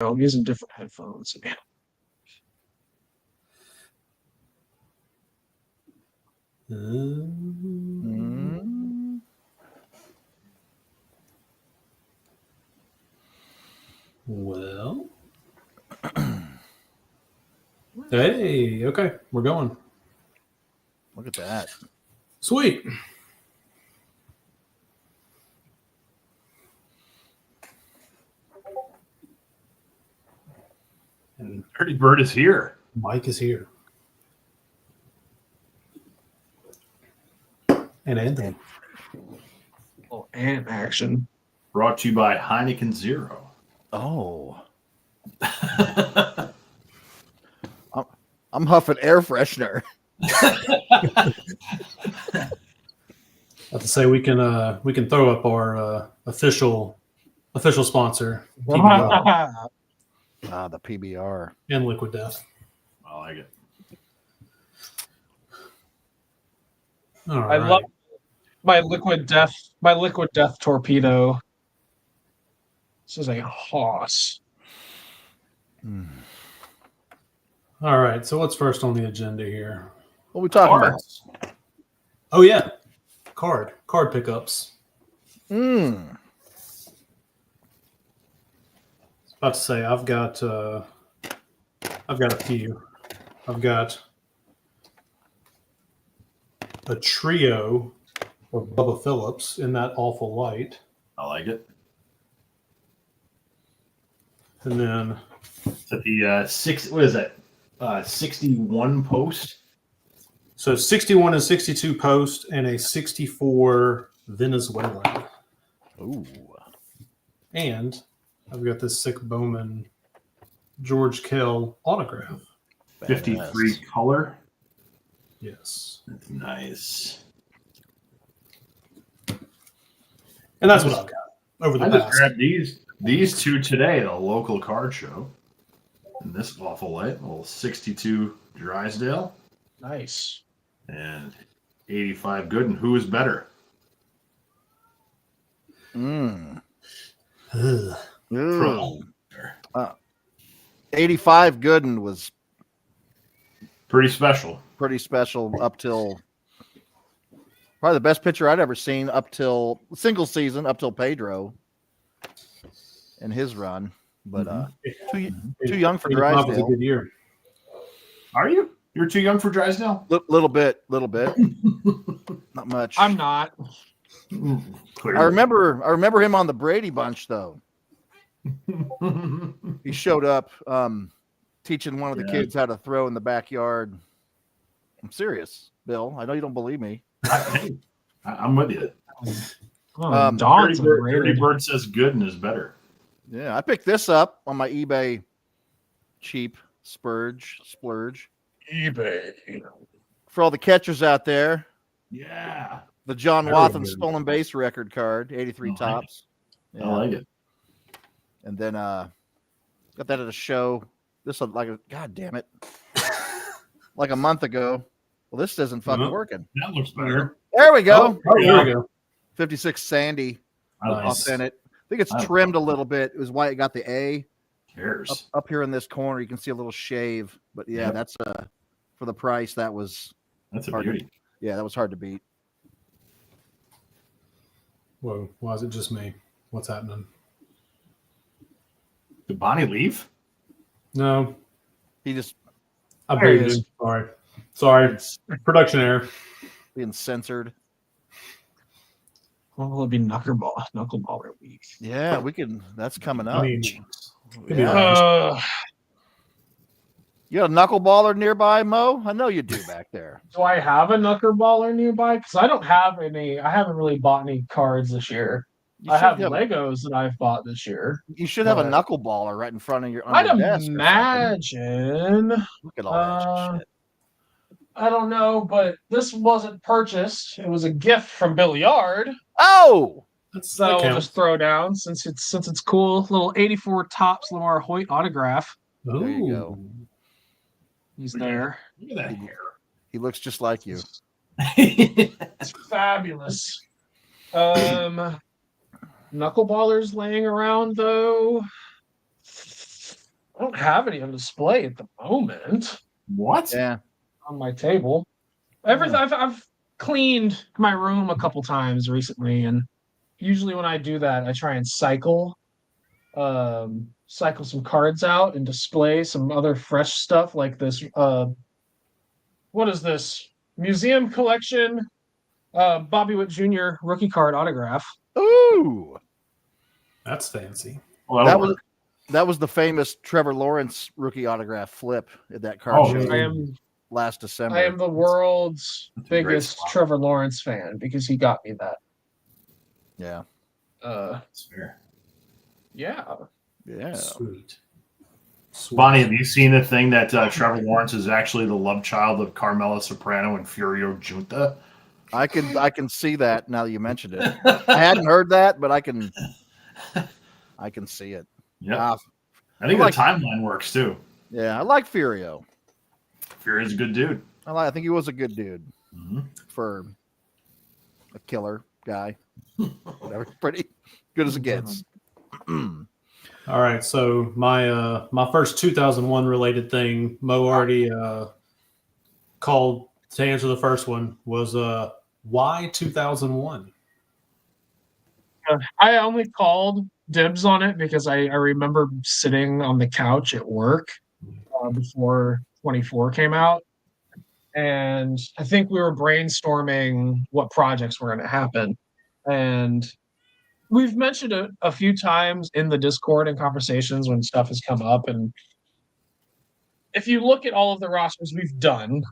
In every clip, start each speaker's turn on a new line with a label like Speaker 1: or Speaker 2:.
Speaker 1: I'm using different headphones.
Speaker 2: Well, hey, okay, we're going.
Speaker 3: Look at that.
Speaker 2: Sweet.
Speaker 4: And Dirty Bird is here.
Speaker 2: Mike is here. And Anthony.
Speaker 1: Little ant action.
Speaker 4: Brought to you by Heineken Zero.
Speaker 3: Oh. I'm huffing air freshener.
Speaker 2: I have to say we can throw up our official sponsor, PBR
Speaker 3: The PBR
Speaker 2: and Liquid Death.
Speaker 4: I like it.
Speaker 2: All
Speaker 1: I
Speaker 2: right.
Speaker 1: love my liquid death torpedo. This is a hoss.
Speaker 2: All right. So what's first on the agenda here?
Speaker 3: What are we talking
Speaker 4: Cards.
Speaker 2: Oh yeah, card pickups.
Speaker 3: about?
Speaker 2: About to say I've got a few. I've got a trio of Bubba Phillips in that awful light,
Speaker 4: I like it.
Speaker 2: and then
Speaker 4: Is that the what is that? 61 post.
Speaker 2: so 61 and 62 post and a 64 Venezuelan,
Speaker 3: Ooh.
Speaker 2: and I've got this sick Bowman George Kell autograph.
Speaker 4: 53 color.
Speaker 2: Yes,
Speaker 4: That's nice.
Speaker 2: and that's what I've got over the
Speaker 4: I just
Speaker 2: past.
Speaker 4: grabbed these two today at a local card show. And this awful light, little 62 Drysdale
Speaker 1: Nice.
Speaker 4: and 85 Gooden. Who is better?
Speaker 3: Mm.
Speaker 2: Ugh.
Speaker 3: Ooh. 85 Gooden was
Speaker 4: Pretty special.
Speaker 3: pretty special up till probably the best pitcher I'd ever seen up till single season, up till Pedro and his run. But too young for
Speaker 2: 85 was a
Speaker 3: Drysdale.
Speaker 2: good year.
Speaker 4: Are you? You're too young for Drysdale?
Speaker 3: Little bit. Not much.
Speaker 1: I'm not.
Speaker 3: I remember him on the Brady Bunch though. He showed up teaching one of the kids how to throw in the backyard. I'm serious, Bill. I know you don't believe me.
Speaker 4: I'm with you.
Speaker 1: Dawn's
Speaker 4: Dirty
Speaker 1: underrated.
Speaker 4: Bird says Gooden is better.
Speaker 3: Yeah, I picked this up on my eBay cheap splurge
Speaker 1: eBay.
Speaker 3: for all the catchers out there.
Speaker 4: Yeah.
Speaker 3: The John
Speaker 2: Very
Speaker 3: Wathen
Speaker 2: good.
Speaker 3: stolen base record card, 83
Speaker 4: I like it.
Speaker 3: tops.
Speaker 4: I like it.
Speaker 3: And then got that at a show. This was god damn it, like a month ago. Well, this isn't fucking
Speaker 2: Mhm.
Speaker 3: working.
Speaker 4: That looks better.
Speaker 3: There we go.
Speaker 2: Oh, there we go.
Speaker 3: 56 Sandy
Speaker 4: I
Speaker 2: Nice.
Speaker 3: authentic. I think it's
Speaker 4: I-
Speaker 3: trimmed a little bit. It was why it got the A.
Speaker 4: Cares.
Speaker 3: Up here in this corner, you can see a little shave. But yeah,
Speaker 4: Yep.
Speaker 3: that's for the price. That was
Speaker 4: That's a
Speaker 3: hard
Speaker 4: beauty.
Speaker 3: that was hard to beat.
Speaker 2: Whoa, why is it just me? What's happening?
Speaker 4: Did Bonnie leave?
Speaker 2: No,
Speaker 3: He just
Speaker 2: I
Speaker 1: There he
Speaker 2: booted
Speaker 1: is.
Speaker 2: him. Sorry. Production error.
Speaker 3: being censored.
Speaker 1: Well, it'll be knuckleballer week.
Speaker 3: Yeah, we can. That's coming up.
Speaker 2: I mean, could be
Speaker 3: Yeah.
Speaker 2: nice.
Speaker 3: You got a knuckleballer nearby, Mo? I know you do back there.
Speaker 1: Do I have a knuckleballer nearby? Because I don't have any. I haven't really bought any cards this year.
Speaker 3: You
Speaker 1: I
Speaker 3: should
Speaker 1: have Legos that I've bought this year.
Speaker 3: You should have a
Speaker 1: but-
Speaker 3: knuckleballer right in front of your. On
Speaker 1: I'd
Speaker 3: your desk or something.
Speaker 1: imagine.
Speaker 3: Look at all that shit.
Speaker 1: I don't know, but this wasn't purchased. It was a gift from Bill Yard.
Speaker 3: Oh,
Speaker 2: That's
Speaker 1: So
Speaker 2: that
Speaker 1: we'll
Speaker 2: counts.
Speaker 1: just throw down since it's cool. Little 84 tops Lamar Hoyt autograph.
Speaker 3: There you go.
Speaker 2: Ooh.
Speaker 1: He's there.
Speaker 4: Look at that hair.
Speaker 3: he looks just like you.
Speaker 1: It's fabulous. Knuckleballers laying around though. I don't have any on display at the moment
Speaker 4: What?
Speaker 3: Yeah.
Speaker 1: on my table. Everything I've cleaned my room a couple times recently, and usually when I do that, I try and cycle some cards out and display some other fresh stuff like this. What is this museum collection? Bobby Witt Jr. rookie card autograph.
Speaker 3: Ooh.
Speaker 2: That's fancy.
Speaker 4: Well,
Speaker 3: That was the famous Trevor Lawrence rookie autograph flip at that card
Speaker 4: Oh,
Speaker 3: show
Speaker 1: I am
Speaker 3: last December.
Speaker 1: I am the world's
Speaker 4: That's a great
Speaker 1: biggest
Speaker 4: spot.
Speaker 1: Trevor Lawrence fan because he got me that.
Speaker 3: Yeah.
Speaker 4: That's fair.
Speaker 1: Yeah.
Speaker 3: Yeah.
Speaker 2: Sweet.
Speaker 4: Bonnie, have you seen the thing that Trevor Lawrence is actually the love child of Carmela Soprano and Furio Junta?
Speaker 3: I can see that now that you mentioned it. I hadn't heard that, but I can see it.
Speaker 4: Yeah,
Speaker 3: Uh,
Speaker 4: I think
Speaker 3: I like-
Speaker 4: the timeline works too.
Speaker 3: yeah, I like Furio.
Speaker 4: Furio's a good dude.
Speaker 3: I think he was a good dude
Speaker 4: Mhm.
Speaker 3: for a killer guy. Whatever, pretty good as it gets.
Speaker 2: All right, so my first 2001 related thing, Mo already called to answer the first one, was why 2001?
Speaker 1: I only called dibs on it because I remember sitting on the couch at work before 24 came out. And I think we were brainstorming what projects were going to happen. And we've mentioned it a few times in the Discord and conversations when stuff has come up. And if you look at all of the rosters we've done,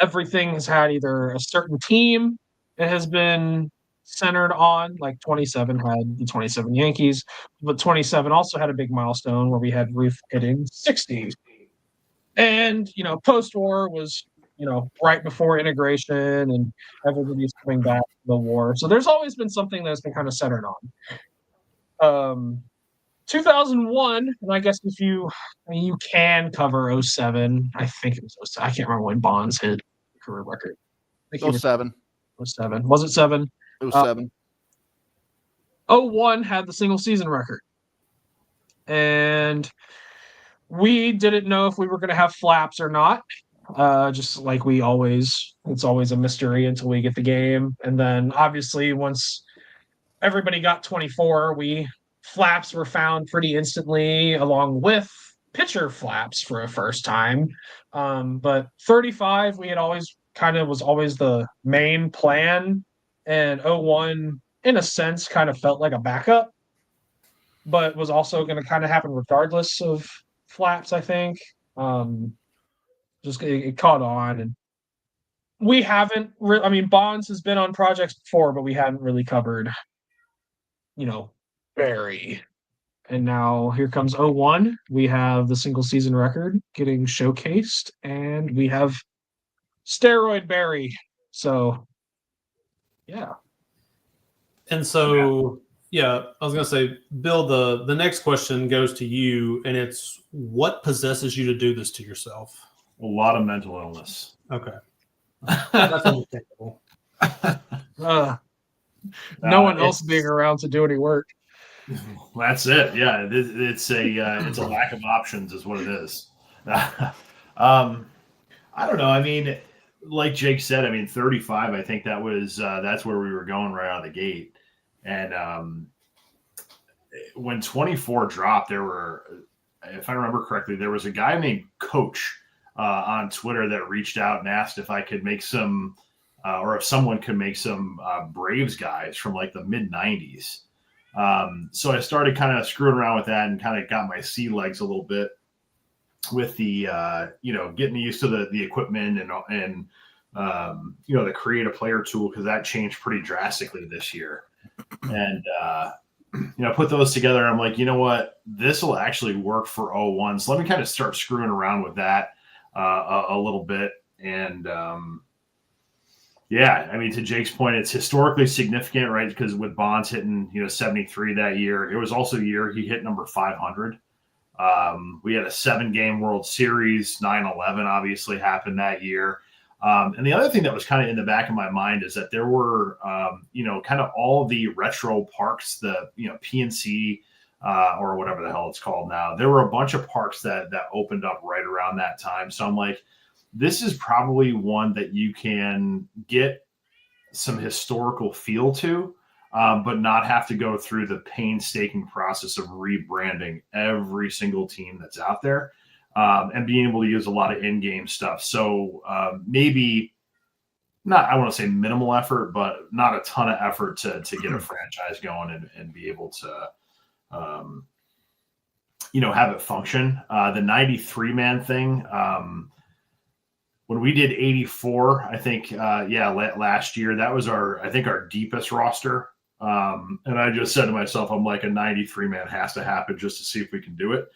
Speaker 1: everything has had either a certain team it has been centered on, like 27 had the 27 Yankees, but 27 also had a big milestone where we had Ruth hitting 60. And, post-war was, right before integration and everybody's coming back from the war. So there's always been something that's been kind of centered on. 2001, and I guess you can cover 07. I think it was 07. I can't remember when Bonds hit career record. I think he was
Speaker 3: 07.
Speaker 1: 07. Was it 7?
Speaker 3: It was 7.
Speaker 1: 01 had the single season record. And we didn't know if we were going to have flaps or not. Just like it's always a mystery until we get the game. And then obviously once everybody got 24, flaps were found pretty instantly along with pitcher flaps for a first time. But 35, we had always was always the main plan. And 01, in a sense, kind of felt like a backup, but was also going to kind of happen regardless of flaps, I think. Just it caught on, and we haven't Bonds has been on projects before, but we hadn't really covered Barry. And now here comes 01. We have the single season record getting showcased, and we have steroid Barry. So yeah.
Speaker 2: And so yeah, I was gonna say, Bill, the next question goes to you, and it's what possesses you to do this to yourself?
Speaker 4: A lot of mental illness.
Speaker 2: Okay. That's understandable.
Speaker 1: No one else being around to do any work.
Speaker 4: That's it. Yeah, it's a lack of options, is what it is. I don't know. I mean, like Jake said, 35. I think that's where we were going right out of the gate. And when 24 dropped, there were, if I remember correctly, there was a guy named Coach on Twitter that reached out and asked if I could make some, or if someone could make some Braves guys from like the mid 90s. So I started kind of screwing around with that and kind of got my sea legs a little bit with the, getting used to the equipment and the create a player tool, because that changed pretty drastically this year. And, put those together. I'm like, you know what, this will actually work for 01. So let me kind of start screwing around with that a little bit. And, to Jake's point, it's historically significant, right? Because with Bonds hitting, 73 that year, it was also a year he hit number 500. We had a 7-game World Series. 9/11 obviously happened that year. And the other thing that was kind of in the back of my mind is that there were, kind of all the retro parks, the, PNC, or whatever the hell it's called now. There were a bunch of parks that opened up right around that time. So I'm like, this is probably one that you can get some historical feel to, but not have to go through the painstaking process of rebranding every single team that's out there, and being able to use a lot of in-game stuff. So maybe not, I want to say minimal effort, but not a ton of effort to get a franchise going and be able to, have it function. The 93-man thing, when we did 84, I think, last year, that was our deepest roster. And I just said to myself, I'm like, a 93-man has to happen just to see if we can do it.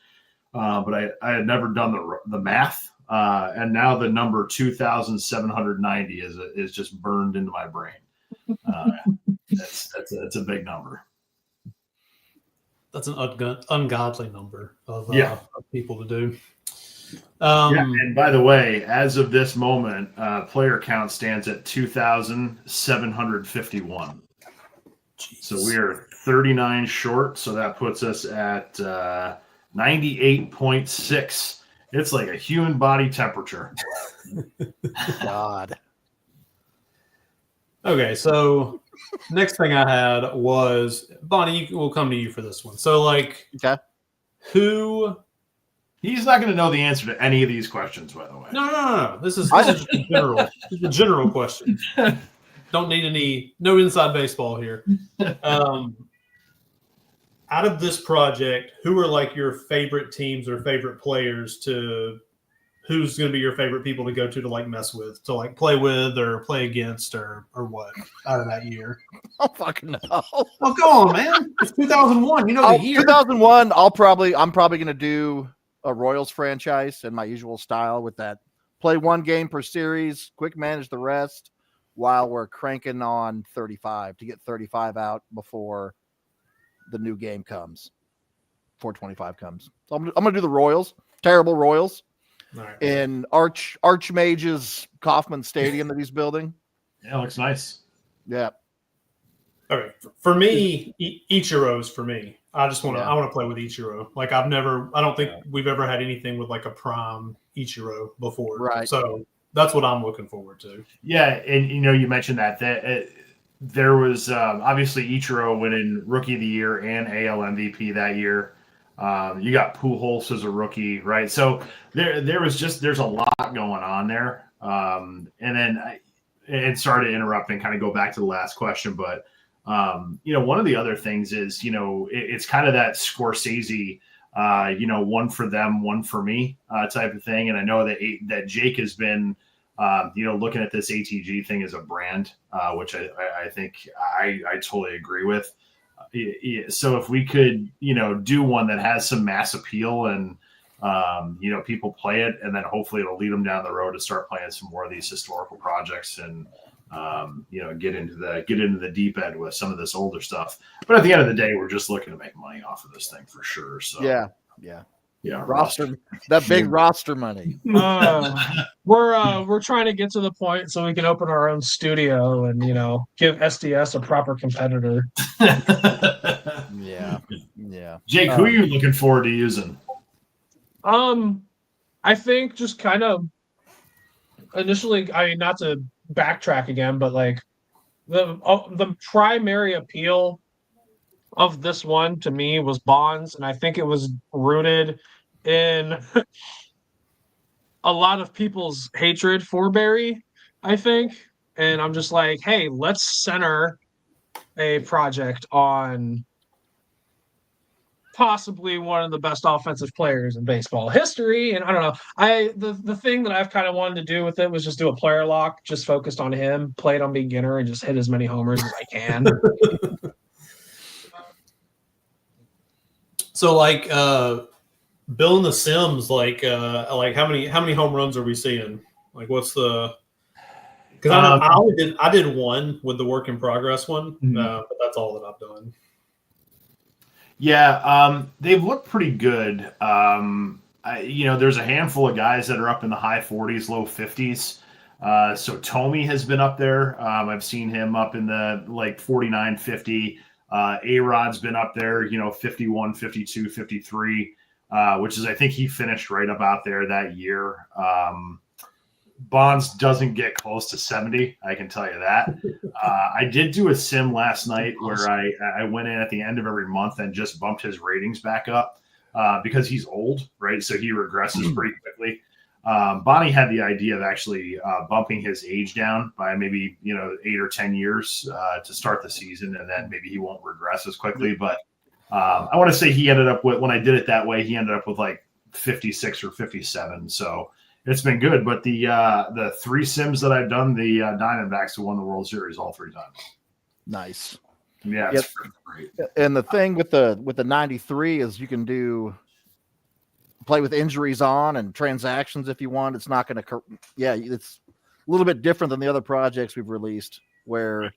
Speaker 4: But I had never done the math. And now the number 2,790 is just burned into my brain. That's a big number.
Speaker 2: That's an ungodly number of people to do.
Speaker 4: And by the way, as of this moment, player count stands at 2,751. So we are 39 short. So that puts us at 98.6. It's like a human body temperature.
Speaker 3: God.
Speaker 2: Okay, so next thing I had was, Bonnie, we'll come to you for this one. So, like,
Speaker 3: Okay.
Speaker 2: who?
Speaker 4: He's not going to know the answer to any of these questions, by the way.
Speaker 2: No. This is just a general. This is a general question. Don't need no inside baseball here. Out of this project, who are like your favorite teams or favorite players to? Who's going to be your favorite people to go to like mess with, to like play with or play against or what out of that year?
Speaker 3: I don't fucking know.
Speaker 2: Oh, go on, man. It's 2001. You know the year.
Speaker 3: 2001, I'm probably going to do a Royals franchise in my usual style with that. Play one game per series, quick manage the rest while we're cranking on 35 to get 35 out before the new game comes, 425 comes. So I'm going to do the Royals, terrible Royals.
Speaker 2: Right.
Speaker 3: In Archmage's Kauffman Stadium that he's building.
Speaker 4: Yeah, it looks nice.
Speaker 3: Yeah.
Speaker 2: Okay. For me, Ichiro's for me. I just want to. I want to play with Ichiro. Like I don't think we've ever had anything with like a prime Ichiro before.
Speaker 3: Right.
Speaker 2: So that's what I'm looking forward to.
Speaker 4: Yeah, and you mentioned that there was obviously Ichiro winning Rookie of the Year and AL MVP that year. You got Pujols as a rookie, right? So there's a lot going on there. And then and sorry to interrupt and kind of go back to the last question, but one of the other things is, it's kind of that Scorsese, one for them, one for me type of thing. And I know that Jake has been, looking at this ATG thing as a brand, which I think I totally agree with. So if we could, do one that has some mass appeal and, people play it, and then hopefully it'll lead them down the road to start playing some more of these historical projects and, get into the deep end with some of this older stuff. But at the end of the day, we're just looking to make money off of this thing for sure. So
Speaker 3: Yeah.
Speaker 4: roster.
Speaker 3: That big roster money.
Speaker 1: We're trying to get to the point so we can open our own studio and give SDS a proper competitor.
Speaker 3: Yeah.
Speaker 4: Jake, who are you looking forward to using?
Speaker 1: I think just kind of initially, I mean, not to backtrack again, but like the primary appeal of this one to me was Bonds, and I think it was rooted in a lot of people's hatred for Barry, I think. And I'm just like, hey, let's center a project on possibly one of the best offensive players in baseball history. And I don't know, the thing that I've kind of wanted to do with it was just do a player lock, just focused on him, play it on beginner, and just hit as many homers as I can.
Speaker 2: So like Bill and the Sims, like how many home runs are we seeing? Like what's the? Because I did one with the work in progress one, but that's all that I've done.
Speaker 4: Yeah, they've looked pretty good. There's a handful of guys that are up in the high 40s, low 50s. So Tommy has been up there. I've seen him up in the like 49, 50. A-Rod's been up there, 51, 52, 53, which is, I think he finished right about there that year. Bonds doesn't get close to 70, I can tell you that. I did do a sim last night where I went in at the end of every month and just bumped his ratings back up because he's old, right? So he regresses pretty quickly. Bonnie had the idea of actually bumping his age down by maybe 8 or 10 years to start the season, and then maybe he won't regress as quickly. But I want to say he ended up with, when I did it that way, he ended up with like 56 or 57. So it's been good. But the 3 sims that I've done, the Diamondbacks have won the World Series all 3 times.
Speaker 3: Nice.
Speaker 4: Yeah, it's great.
Speaker 3: And the thing with the 93 is you can play with injuries on and transactions if you want. It's not going to, it's a little bit different than the other projects we've released where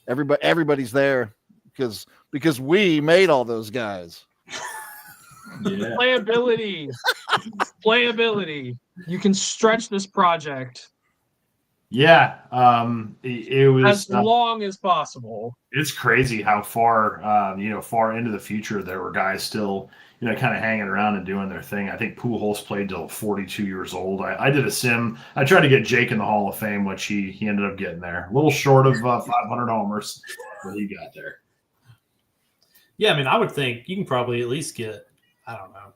Speaker 3: everybody's there because we made all those guys.
Speaker 1: Yeah. Playability. You can stretch this project.
Speaker 4: Yeah, it was
Speaker 1: as long as possible.
Speaker 4: It's crazy how far, far into the future there were guys still, kind of hanging around and doing their thing. I think Pujols played till 42 years old. I did a sim. I tried to get Jake in the Hall of Fame, which he ended up getting there. A little short of 500 homers, but he got there.
Speaker 2: Yeah, I mean, I would think you can probably at least get, I don't know,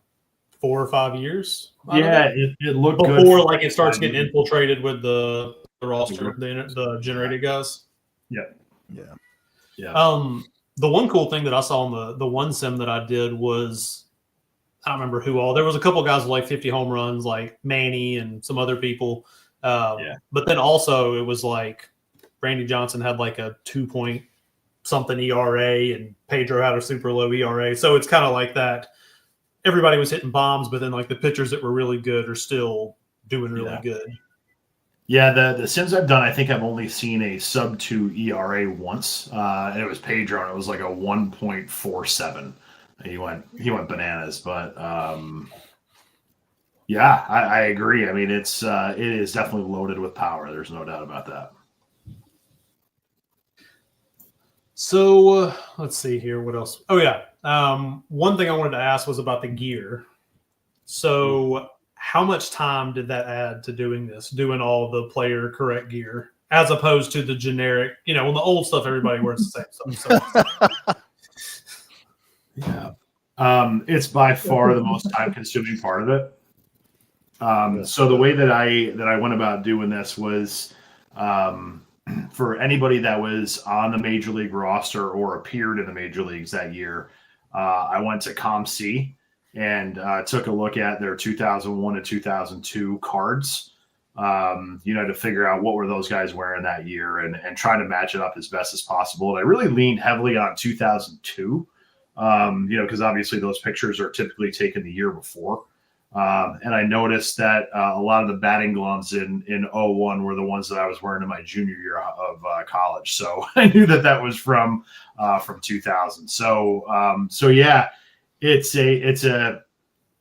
Speaker 2: 4 or 5 years.
Speaker 4: Yeah, it looked
Speaker 2: before,
Speaker 4: good.
Speaker 2: Before, like, it starts getting infiltrated with the roster, the generated guys.
Speaker 4: Yeah.
Speaker 2: The one cool thing that I saw on the one sim that I did was, I don't remember who all. There was a couple guys with like 50 home runs, like Manny and some other people. But then also it was like Randy Johnson had like a 2-point-something ERA and Pedro had a super low ERA. So it's kind of like that. Everybody was hitting bombs, but then like the pitchers that were really good are still doing really good.
Speaker 4: Yeah, the sims I've done, I think I've only seen a sub-2 ERA once, and it was Pedro, and it was like a 1.47. He went bananas, but I agree. I mean, it is definitely loaded with power. There's no doubt about that.
Speaker 2: So let's see here. What else? Oh yeah, one thing I wanted to ask was about the gear. So how much time did that add to doing all the player correct gear, as opposed to the generic, when the old stuff, everybody wears the same stuff.
Speaker 4: Yeah. It's by far the most time consuming part of it. So the way that I went about doing this was, for anybody that was on the major league roster or appeared in the major leagues that year, I went to ComC and took a look at their 2001 to 2002 cards, to figure out what were those guys wearing that year and try to match it up as best as possible. And I really leaned heavily on 2002, because obviously those pictures are typically taken the year before. And I noticed that a lot of the batting gloves in 01 were the ones that I was wearing in my junior year of college. So I knew that was from 2000. So yeah. It's a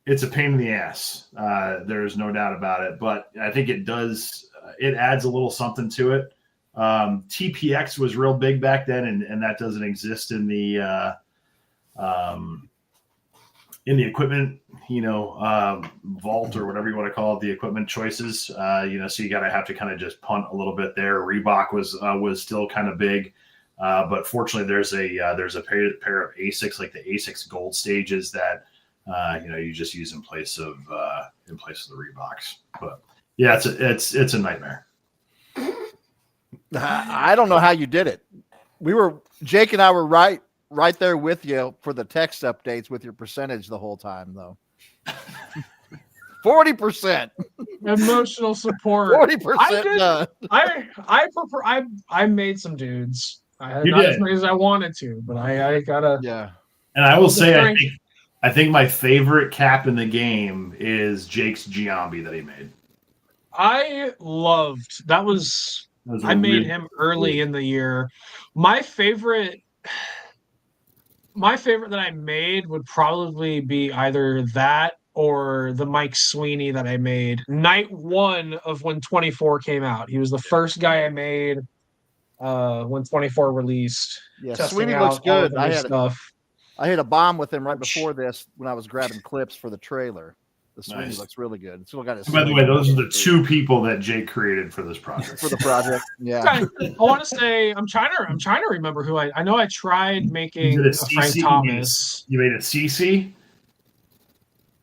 Speaker 4: pain in the ass. There's no doubt about it, but I think it adds a little something to it. TPX was real big back then, and that doesn't exist in the equipment, vault or whatever you want to call it, the equipment choices. So you got to have to kind of just punt a little bit there. Reebok was still kind of big. But fortunately, there's a pair of ASICs, like the ASICs Gold Stages, that you just use in place of the Reeboks. But yeah, it's a nightmare.
Speaker 3: I don't know how you did it. Jake and I were right there with you for the text updates with your percentage the whole time, though. 40%
Speaker 1: emotional support.
Speaker 3: 40% done.
Speaker 1: I made some dudes. Not as many as I wanted to, but I gotta.
Speaker 3: Yeah.
Speaker 4: And I will say, I think my favorite cap in the game is Jake's Giambi that he made.
Speaker 1: I loved that. I made him early in the year. My favorite that I made would probably be either that or the Mike Sweeney that I made night 1 of when 24 came out. He was the first guy I made. when 24 released.
Speaker 3: Yeah,
Speaker 1: testing
Speaker 3: Sweeney
Speaker 1: out
Speaker 3: looks
Speaker 1: all of
Speaker 3: good.
Speaker 1: the new stuff.
Speaker 3: I hit a bomb with him right
Speaker 1: Ouch.
Speaker 3: before this when I was grabbing clips for the trailer. The Sweeney
Speaker 4: Nice.
Speaker 3: looks really good. It's still got his
Speaker 4: By the
Speaker 3: swing
Speaker 4: way, those are the two people that Jake created for this project.
Speaker 3: for the project. Yeah.
Speaker 1: Okay. I want to say I'm trying to remember who I know I tried making
Speaker 4: You did
Speaker 1: a Frank
Speaker 4: CC,
Speaker 1: Thomas.
Speaker 4: You made a CC.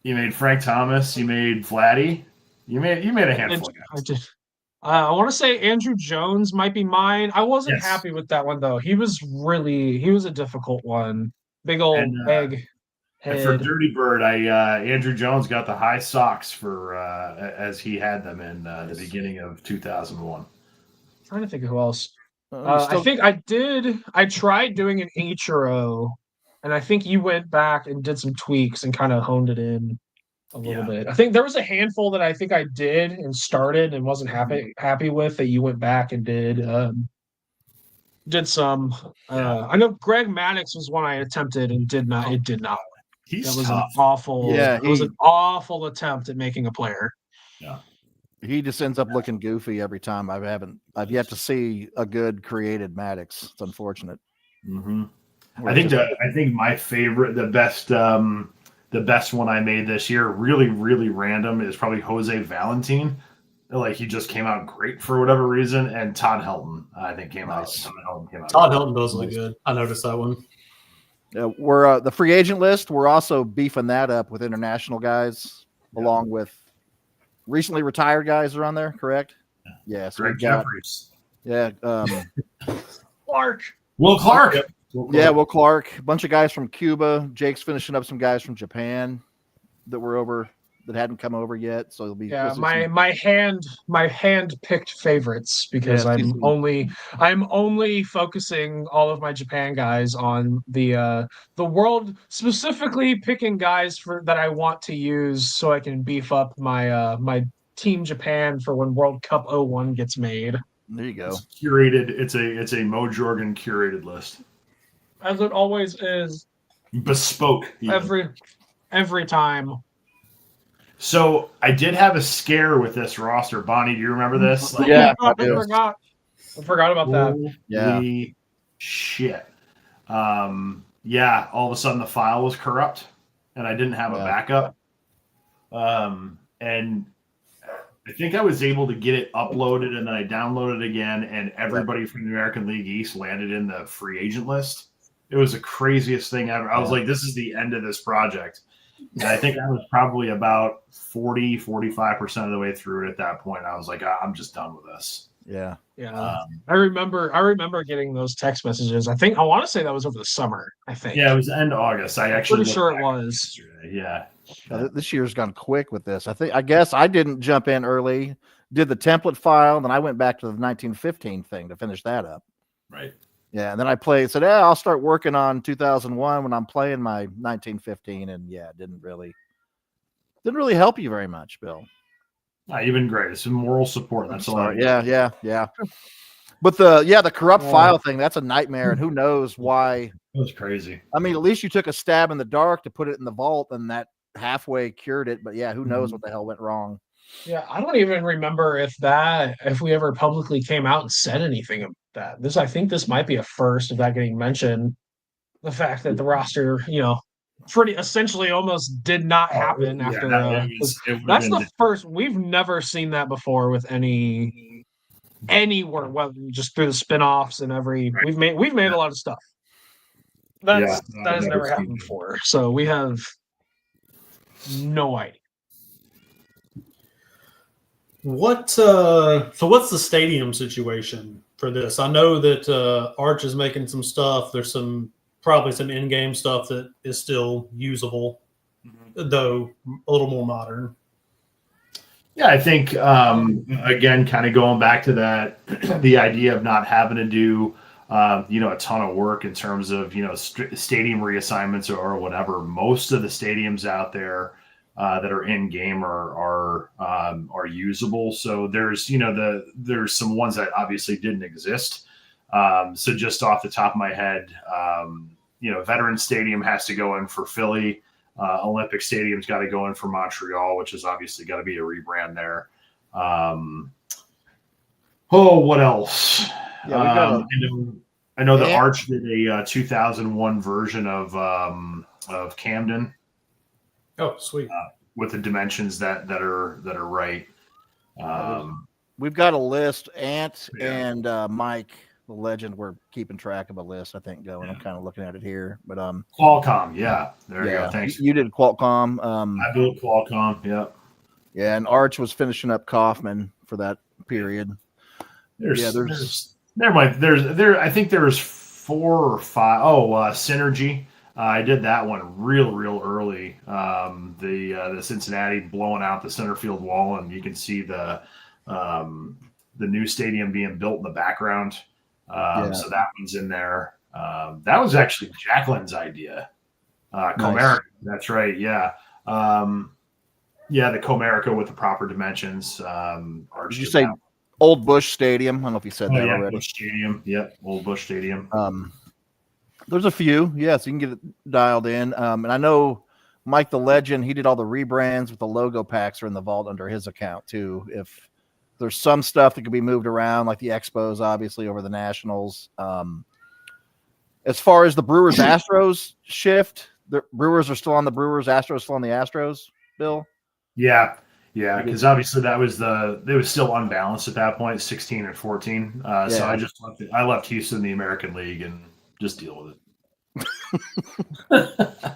Speaker 4: You made Frank Thomas. You made Vladdy. You made a handful of
Speaker 1: I
Speaker 4: guys.
Speaker 1: did. I want to say Andrew Jones might be mine. I wasn't
Speaker 4: Yes.
Speaker 1: happy with that one though. He was a difficult one. Big old
Speaker 4: And,
Speaker 1: egg
Speaker 4: And for
Speaker 1: head.
Speaker 4: Dirty Bird, Andrew Jones got the high socks for as he had them in the beginning of 2001.
Speaker 1: Trying to think of who else.
Speaker 3: Still-
Speaker 1: I think I tried doing an Ichiro, and I think you went back and did some tweaks and kind of honed it in a little bit. I think there was a handful that I think I did and started and wasn't happy with that you went back and did some. I know Greg Maddox was one I attempted and did not. It did not.
Speaker 4: He's
Speaker 1: That was
Speaker 4: tough.
Speaker 1: an awful.
Speaker 3: Yeah,
Speaker 1: it was an awful attempt at making a player.
Speaker 4: Yeah.
Speaker 3: He just ends up looking goofy every time. I've yet to see a good created Maddox. It's unfortunate.
Speaker 4: Mm-hmm. I think my favorite, the best one I made this year, really, really random, is probably Jose Valentin. Like he just came out great for whatever reason, and Todd Helton, I think, came out.
Speaker 2: Todd Helton does look good. I noticed that one.
Speaker 3: We're the free agent list. We're also beefing that up with international guys, along with recently retired guys are on there. Correct? Yeah. So
Speaker 4: Greg Jeffries.
Speaker 3: Yeah.
Speaker 1: Clark.
Speaker 4: Will Clark.
Speaker 2: Yep.
Speaker 3: Yeah, Will Clark. A bunch of guys from Cuba. Jake's finishing up some guys from Japan that were over that hadn't come over yet. So it'll be
Speaker 1: my hand picked favorites because I'm only focusing all of my Japan guys on the world, specifically picking guys that I want to use so I can beef up my Team Japan for when World Cup 01 gets made.
Speaker 3: There you go.
Speaker 4: It's curated. It's a Mo Jorgen curated list.
Speaker 1: As it always is.
Speaker 4: Bespoke. Even.
Speaker 1: Every time.
Speaker 4: So I did have a scare with this roster. Bonnie, do you remember this?
Speaker 3: Yeah,
Speaker 1: I forgot about that.
Speaker 4: Holy shit. Yeah, all of a sudden the file was corrupt and I didn't have a backup. And I think I was able to get it uploaded and then I downloaded it again, and everybody from the American League East landed in the free agent list. It was the craziest thing ever. I was like, this is the end of this project. And I think I was probably about 45% of the way through it at that point. I was like, I'm just done with this.
Speaker 3: Yeah.
Speaker 1: I remember getting those text messages. I want to say that was over the summer. I think.
Speaker 4: Yeah, it was end of August. I'm
Speaker 1: pretty sure it was.
Speaker 4: Yeah.
Speaker 3: This year's gone quick with this. I guess I didn't jump in early, did the template file, then I went back to the 1915 thing to finish that up.
Speaker 4: Right.
Speaker 3: Yeah, and then I said, I'll start working on 2001 when I'm playing my 1915, and it didn't really help you very much, Bill.
Speaker 4: You've been great. It's moral support. That's all.
Speaker 3: Yeah. But the corrupt file thing, that's a nightmare, and who knows why.
Speaker 4: It was crazy.
Speaker 3: I mean, at least you took a stab in the dark to put it in the vault, and that halfway cured it. But who knows what the hell went wrong.
Speaker 1: Yeah, I don't even remember if we ever publicly came out and said anything about that. I think this might be a first of that getting mentioned. The fact that the roster, pretty essentially almost did not happen after. That's the first. We've never seen that before with anywhere, well, just through the spinoffs and we've made a lot of stuff. That has never happened before. So we have no idea.
Speaker 2: What's the stadium situation for this? I know that Arch is making some stuff. There's probably some in-game stuff that is still usable, though a little more modern.
Speaker 4: Yeah, I think again, kind of going back to that, the idea of not having to do a ton of work in terms of stadium reassignments or whatever. Most of the stadiums out there that are in game are usable. So there's there's some ones that obviously didn't exist. So just off the top of my head, Veterans Stadium has to go in for Philly. Olympic Stadium's got to go in for Montreal, which is obviously got to be a rebrand there. What else?
Speaker 3: Yeah, we got
Speaker 4: I know the
Speaker 3: Yeah.
Speaker 4: Arch did a 2001 version of Camden
Speaker 2: Oh, sweet.
Speaker 4: with the dimensions that are right.
Speaker 3: we've got a list. Ant
Speaker 4: Yeah.
Speaker 3: and Mike, the legend, we're keeping track of a list, I think, going. I'm kind of looking at it here. But
Speaker 4: Qualcomm, yeah. There you go. Thanks.
Speaker 3: You did Qualcomm.
Speaker 4: I built Qualcomm, yeah.
Speaker 3: Yeah, and Arch was finishing up Kaufman for that period.
Speaker 4: I think there's 4 or 5. Synergy. I did that one real early. The Cincinnati blowing out the center field wall, and you can see the new stadium being built in the background. So that one's in there. That was actually Jacqueline's idea. Comerica,
Speaker 3: Nice.
Speaker 4: that's right. Yeah. The Comerica with the proper dimensions.
Speaker 3: Did you say Old Bush Stadium? I don't know if you said that already.
Speaker 4: Bush Stadium. Yep, Old Bush Stadium.
Speaker 3: There's a few. Yes, you can get it dialed in. And I know Mike the Legend, he did all the rebrands with the logo packs are in the vault under his account too. If there's some stuff that could be moved around, like the Expos, obviously, over the Nationals. As far as the Brewers Astros shift, the Brewers are still on the Brewers, Astros still on the Astros, Bill?
Speaker 4: Yeah, because obviously it was still unbalanced at that point, 16 and 14. So I left Houston in the American League and just deal with it.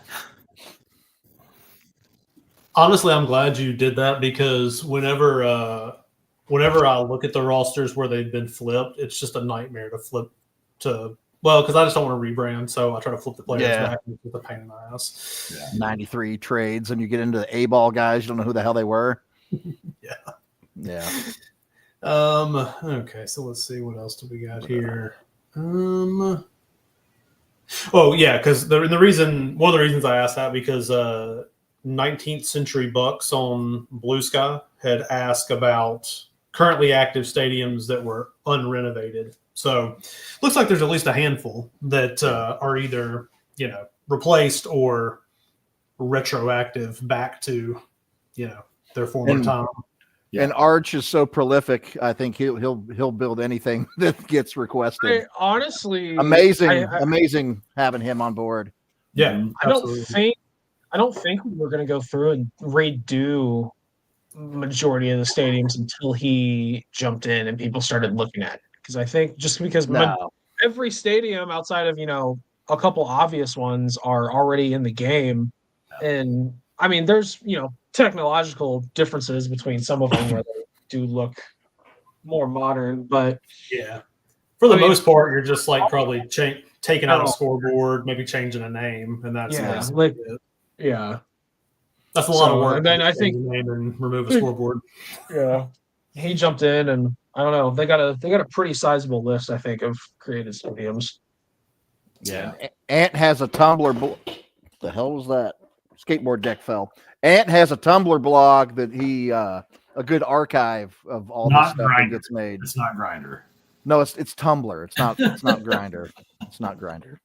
Speaker 2: Honestly, I'm glad you did that because whenever I look at the rosters where they've been flipped, it's just a nightmare to flip to. Well, because I just don't want to rebrand, so I try to flip the players back with a pain in the ass.
Speaker 3: Yeah. 93 trades, and you get into the A-ball guys, you don't know who the hell they were. Yeah.
Speaker 2: Okay, so let's see what else do we got here. Oh yeah, because one of the reasons I asked that because 19th Century Bucks on Blue Sky had asked about currently active stadiums that were unrenovated. So looks like there's at least a handful that are either, replaced or retroactive back to, their former time.
Speaker 3: Yeah. And Arch is so prolific. I think he'll build anything that gets requested.
Speaker 1: Honestly,
Speaker 3: amazing having him on board.
Speaker 2: Yeah,
Speaker 1: I don't think we're going to go through and redo majority of the stadiums until he jumped in and people started looking at it. Because I think just because every stadium outside of a couple obvious ones are already in the game, and I mean there's technological differences between some of them where they do look more modern, but
Speaker 2: for the most part you're just like probably taking out a scoreboard, maybe changing a name, and that's
Speaker 1: that's a lot of work. And then I think
Speaker 2: name and remove a scoreboard.
Speaker 1: Yeah, he jumped in, and I don't know. They got a pretty sizable list, I think, of created stadiums.
Speaker 3: Yeah, Ant has a Tumblr. The hell was that? Skateboard deck fell. Ant has a Tumblr blog that he a good archive of all the stuff that gets made.
Speaker 4: It's not Grindr.
Speaker 3: No, it's Tumblr. It's not Grindr. It's not Grindr.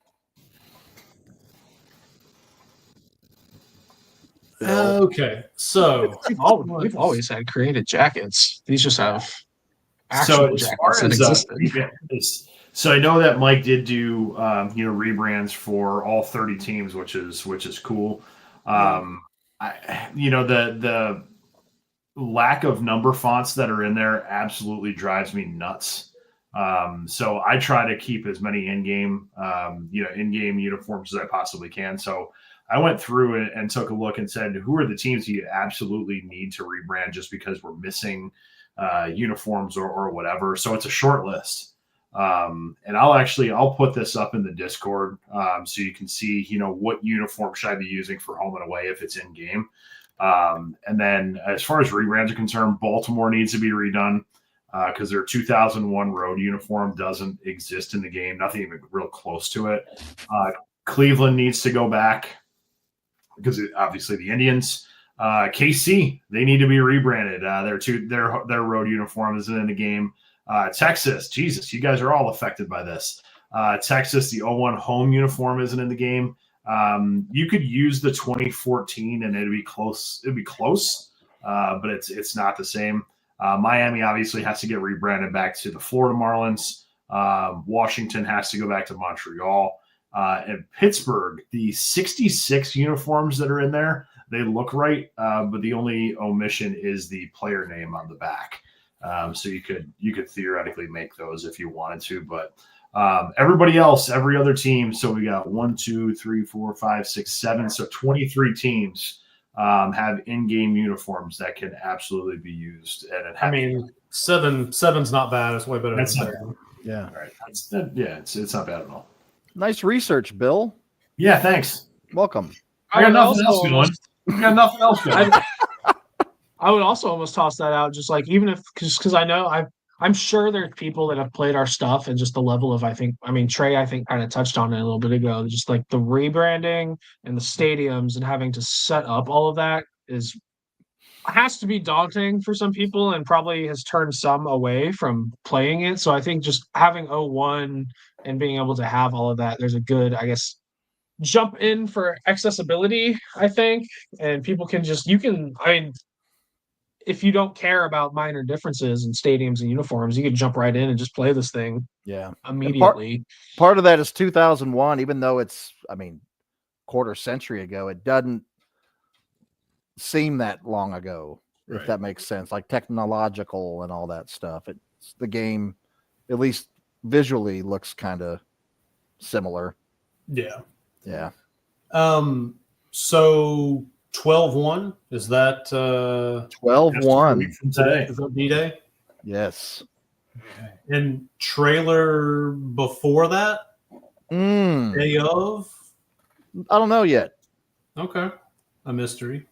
Speaker 2: Okay, so
Speaker 1: we've always had created jackets. These just have actual jackets that existed.
Speaker 4: So I know that Mike did do rebrands for all 30 teams, which is cool. The lack of number fonts that are in there absolutely drives me nuts. So I try to keep as many in-game uniforms as I possibly can. So I went through it and took a look and said, who are the teams you absolutely need to rebrand just because we're missing uniforms or whatever. So it's a short list. And I'll put this up in the Discord so you can see, what uniform should I be using for home and away if it's in game. And then as far as rebrands are concerned, Baltimore needs to be redone because their 2001 road uniform doesn't exist in the game. Nothing even real close to it. Cleveland needs to go back because obviously the Indians. KC, they need to be rebranded. Their road uniform isn't in the game. Texas, Jesus, you guys are all affected by this. Texas, the 01 home uniform isn't in the game. You could use the 2014 and it'd be close. It'd be close, but it's not the same. Miami obviously has to get rebranded back to the Florida Marlins. Washington has to go back to Montreal. And Pittsburgh, the 66 uniforms that are in there, they look right, but the only omission is the player name on the back. So you could theoretically make those if you wanted to, but everybody else, every other team. So we got 1, 2, 3, 4, 5, 6, 7. So 23 teams have in-game uniforms that can absolutely be used. And
Speaker 2: I mean, seven's not bad. It's way better than
Speaker 4: That's not
Speaker 2: 7.
Speaker 3: Yeah.
Speaker 4: all right. It's not bad at all.
Speaker 3: Nice research, Bill.
Speaker 4: Yeah, thanks.
Speaker 3: Welcome.
Speaker 4: I got
Speaker 1: would
Speaker 4: nothing else
Speaker 1: also
Speaker 4: going.
Speaker 1: almost-
Speaker 4: I got nothing else going.
Speaker 1: I would also almost toss that out, just like even if because I know I'm sure there's people that have played our stuff and just the level of Trey kind of touched on it a little bit ago, just like the rebranding and the stadiums and having to set up all of that has to be daunting for some people and probably has turned some away from playing it. So I think just having 01 and being able to have all of that, there's a good, I guess, jump in for accessibility, I think, and people can if you don't care about minor differences in stadiums and uniforms, you can jump right in and just play this thing
Speaker 3: Yeah.
Speaker 1: immediately.
Speaker 3: Part of that is 2001, even though it's, quarter century ago, it doesn't seem that long ago, if that makes sense, like technological and all that stuff. It's the game, at least visually, looks kind of similar.
Speaker 2: Yeah.
Speaker 3: Yeah.
Speaker 2: So 12-1, is that
Speaker 3: 12-1
Speaker 4: From today.
Speaker 2: is that D-Day?
Speaker 3: Yes.
Speaker 2: Okay. And trailer before that? Day of?
Speaker 3: I don't know yet.
Speaker 2: Okay. A mystery.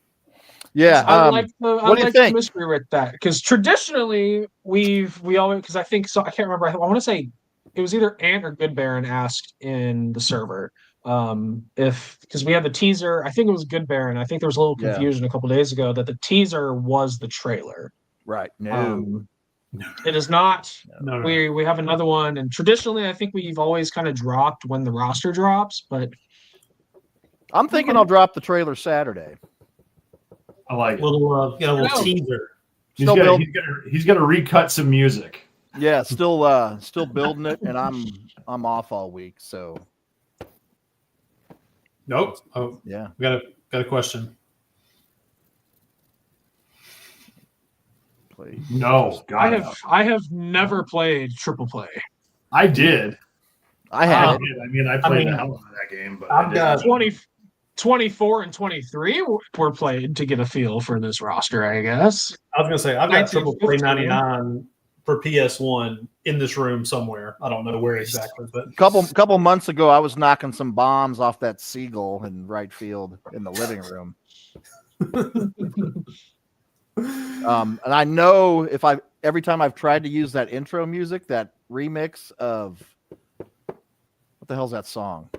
Speaker 3: Yeah.
Speaker 1: I like
Speaker 3: what do you
Speaker 1: the
Speaker 3: think?
Speaker 1: mystery with that because traditionally we always, because I think so, I can't remember. I want to say it was either Ant or Good Baron asked in the server because we had the teaser. I think it was Good Baron. I think there was a little confusion a couple days ago that the teaser was the trailer.
Speaker 3: Right. No.
Speaker 1: It is not.
Speaker 2: No.
Speaker 1: We have another one, and traditionally I think we've always kind of dropped when the roster drops, but
Speaker 3: I'm thinking I'll drop the trailer Saturday.
Speaker 4: I like it.
Speaker 2: Little
Speaker 1: No.
Speaker 2: teaser.
Speaker 4: He's got to recut some music.
Speaker 3: Yeah, still building it, and I'm off all week. So
Speaker 2: Nope. Oh,
Speaker 3: yeah.
Speaker 2: got a question.
Speaker 3: Play.
Speaker 4: No, God,
Speaker 1: I have never played triple play.
Speaker 4: I did.
Speaker 3: I had it.
Speaker 4: I played the hell out of that game, but
Speaker 2: I've got
Speaker 1: 24 and 23 were played to get a feel for this roster, I guess.
Speaker 2: I was gonna say I've got triple play
Speaker 1: 1915.
Speaker 2: 99 for PS1 in this room somewhere. I don't know where exactly, but
Speaker 3: Couple months ago, I was knocking some bombs off that seagull in right field in the living room. And I know every time I've tried to use that intro music, that remix of what the hell's that song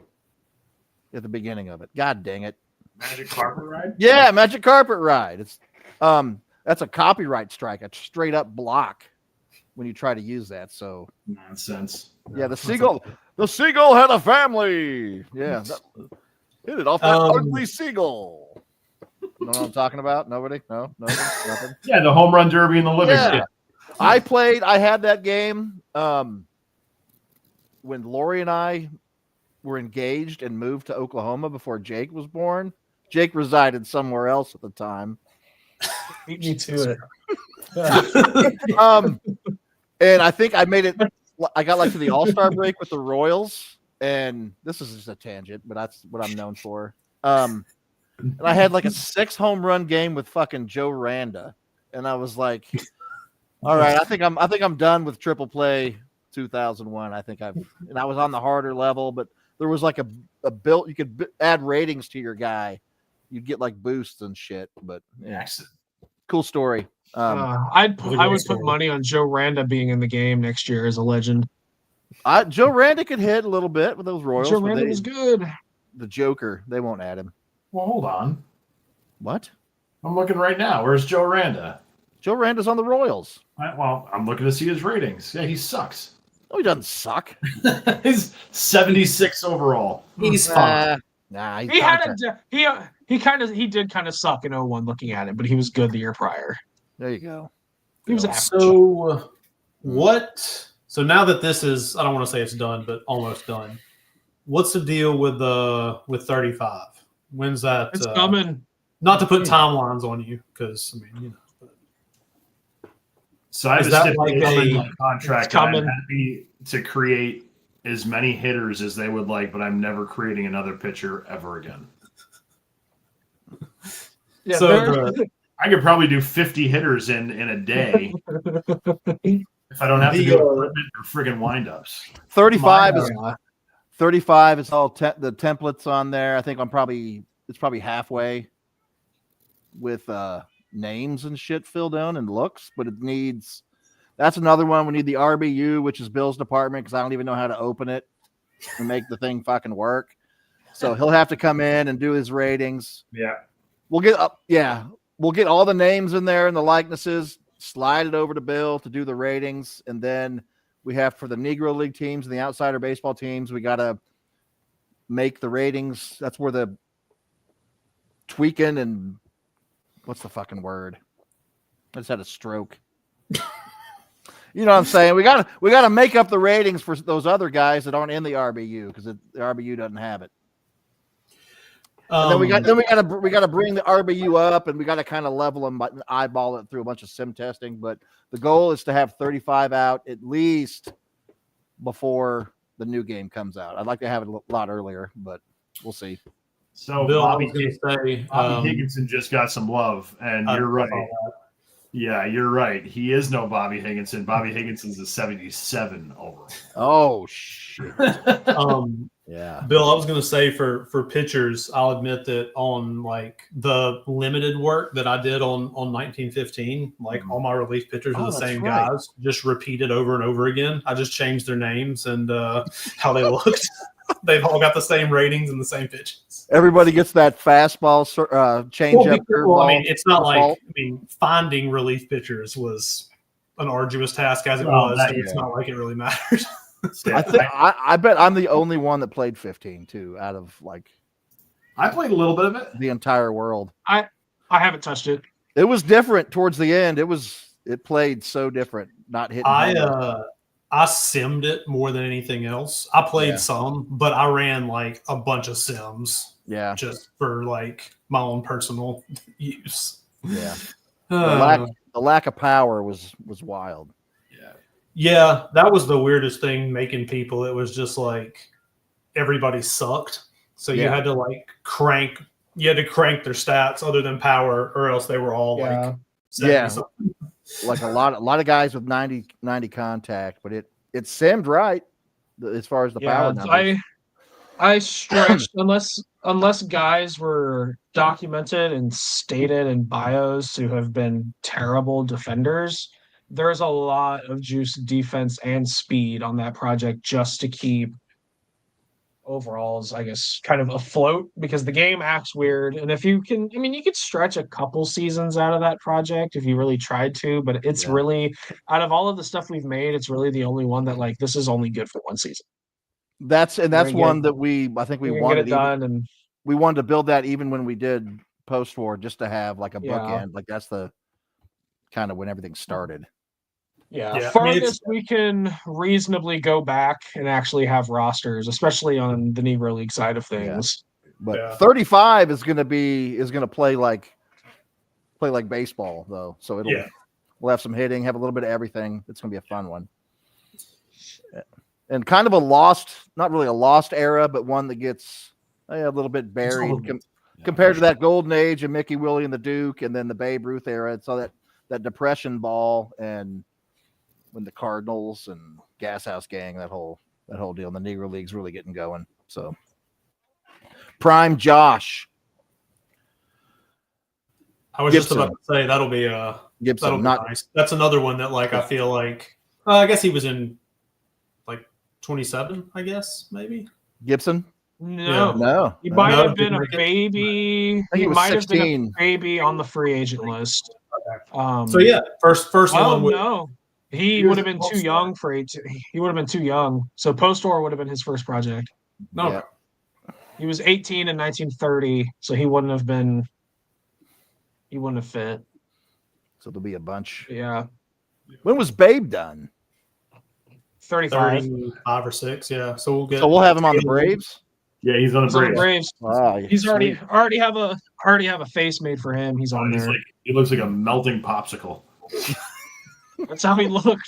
Speaker 3: at the beginning of it? God dang it!
Speaker 4: Magic Carpet Ride.
Speaker 3: Yeah, Magic Carpet Ride. It's that's a copyright strike, a straight up block when you try to use that. So
Speaker 4: Nonsense.
Speaker 3: yeah, the seagull had a family. Yeah, hit it off that ugly seagull. You know what I'm talking about? Nobody? No, nothing.
Speaker 4: Yeah, the home run derby in the living room.
Speaker 3: I had that game when Lori and I were engaged and moved to Oklahoma before Jake was born. Jake resided somewhere else at the time.
Speaker 1: Beat me to
Speaker 3: it. And I think I made it. I got like to the All-Star break with the Royals, and this is just a tangent, but that's what I'm known for. And I had like a 6 home run game with fucking Joe Randa, and I was like, "All right, I think I'm done with triple play 2001. I was on the harder level, but there was like a built. You could add ratings to your guy. You'd get like boosts and shit. But yeah, cool story.
Speaker 1: I would put money on Joe Randa being in the game next year as a legend.
Speaker 3: Joe Randa could hit a little bit with those Royals.
Speaker 1: Joe Randa was good.
Speaker 3: The Joker, they won't add him.
Speaker 4: Well, hold on.
Speaker 3: What?
Speaker 4: I'm looking right now. Where's Joe Randa?
Speaker 3: Joe Randa's on the Royals.
Speaker 4: Well, I'm looking to see his ratings. Yeah, he sucks.
Speaker 3: No, he doesn't suck.
Speaker 4: He's 76 overall.
Speaker 2: He's fine.
Speaker 3: Nah,
Speaker 1: He did kind of suck in 01 looking at it, but he was good the year prior.
Speaker 3: There you go.
Speaker 1: He was average.
Speaker 2: So, what So now that this is, I don't want to say it's done, but almost done. What's the deal with 35? When's that?
Speaker 1: It's coming.
Speaker 2: Not to put timelines on you, because I mean,
Speaker 4: So I have
Speaker 2: Is
Speaker 4: a
Speaker 2: that
Speaker 4: stipulation
Speaker 2: like
Speaker 4: in
Speaker 2: a-
Speaker 4: my contract.
Speaker 1: It's
Speaker 4: That I'm
Speaker 1: coming.
Speaker 4: happy to create as many hitters as they would like, but I'm never creating another pitcher ever again.
Speaker 1: Yeah,
Speaker 2: So
Speaker 1: there's-
Speaker 4: I could probably do 50 hitters in a day if I don't have to
Speaker 2: The,
Speaker 4: do equipment or friggin' windups.
Speaker 3: 35
Speaker 2: My,
Speaker 3: is 35 is all the templates on there. I think it's probably halfway with names and shit filled in and looks, but it needs. That's another one. We need the RBU, which is Bill's department, because I don't even know how to open it and make the thing fucking work. So he'll have to come in and do his ratings.
Speaker 4: Yeah.
Speaker 3: We'll get up. Yeah, we'll get all the names in there and the likenesses. Slide it over to Bill to do the ratings, and then we have for the Negro League teams and the outsider baseball teams. We got to make the ratings. That's where the tweaking and what's the fucking word? I just had a stroke. You know what I'm saying? We gotta make up the ratings for those other guys that aren't in the RBU because the RBU doesn't have it. And then we gotta bring the RBU up, and we gotta kind of level them, but eyeball it through a bunch of sim testing. But the goal is to have 35 out at least before the new game comes out. I'd like to have it a lot earlier, but we'll see.
Speaker 4: So
Speaker 2: Bill, I
Speaker 4: Bobby,
Speaker 2: was going to say,
Speaker 4: Bobby Higginson just got some love, and you're right. Yeah, you're right. He is no Bobby Higginson. Bobby Higginson's a 77 overall.
Speaker 3: Oh shit! Yeah,
Speaker 2: Bill, I was going to say for pitchers, I'll admit that on like the limited work that I did on 1915, like all my relief pitchers are the
Speaker 3: that's
Speaker 2: same
Speaker 3: right.
Speaker 2: guys, just repeated over and over again. I just changed their names and how they looked. They've all got the same ratings and the same pitches.
Speaker 3: Everybody gets that fastball change up.
Speaker 2: Well, I mean, it's not like finding relief pitchers was an arduous task as it was. So it's not like it really matters.
Speaker 3: I bet I'm the only one that played 15 too, out of like
Speaker 4: I played a little bit of it.
Speaker 3: The entire world.
Speaker 1: I haven't touched it.
Speaker 3: It was different towards the end. It played so different. Not hitting.
Speaker 2: I simmed it more than anything else. I played some, but I ran like a bunch of sims.
Speaker 3: Yeah.
Speaker 2: Just for like my own personal use.
Speaker 3: Yeah. The lack of power was wild.
Speaker 2: Yeah, that was the weirdest thing making people. It was just like everybody sucked. So you had to like crank their stats other than power, or else they were all like
Speaker 3: like a lot of guys with 90 contact, but it simmed right as far as the power numbers.
Speaker 1: I stretched unless guys were documented and stated in bios to have been terrible defenders. There's a lot of juice, defense, and speed on that project just to keep overalls, I guess, kind of afloat because the game acts weird. And if you can, I mean, you could stretch a couple seasons out of that project if you really tried to, but it's really, out of all of the stuff we've made, it's really the only one that like, this is only good for one season.
Speaker 3: That's one that I think we wanted
Speaker 1: get it done, and
Speaker 3: we wanted to build that even when we did post-war, just to have like a bookend. Like that's the kind of when everything started.
Speaker 1: Farthest we can reasonably go back and actually have rosters, especially on the Negro League side of things.
Speaker 3: But 35 is going to play like baseball though. So we'll have some hitting, have a little bit of everything. It's going to be a fun one. And kind of not really a lost era, but one that gets a little bit buried compared to that golden age of Mickey, Willie, and the Duke, and then the Babe Ruth era. It's all that depression ball, and when the Cardinals and Gas House Gang, that whole deal, and the Negro League's really getting going. So, Prime Josh.
Speaker 2: I was just about to say that'll be
Speaker 3: Gibson.
Speaker 2: Nice. That's another one that like I feel like I guess he was in like 27. I guess maybe
Speaker 3: Gibson.
Speaker 1: No. He might have been a baby.
Speaker 3: He
Speaker 1: might
Speaker 3: 16.
Speaker 1: have been a baby on the free agent list.
Speaker 2: So first one.
Speaker 1: No. He would have been too young for it. He would have been too young. So post-war would have been his first project.
Speaker 2: No.
Speaker 3: Yeah.
Speaker 1: He was 18 in 1930, so he wouldn't have fit.
Speaker 3: So there'll be a bunch.
Speaker 1: Yeah.
Speaker 3: When was Babe done?
Speaker 1: 35.
Speaker 2: 35 or 6. Yeah. So we'll get.
Speaker 3: So we'll have him on the Braves.
Speaker 4: Yeah, he's on the
Speaker 1: He's on the
Speaker 4: Braves.
Speaker 1: Braves.
Speaker 3: Wow,
Speaker 1: He's already
Speaker 3: sweet.
Speaker 1: have a face made for him. He's on
Speaker 4: He's
Speaker 1: there.
Speaker 4: like, he looks like a melting popsicle.
Speaker 1: That's how he looked.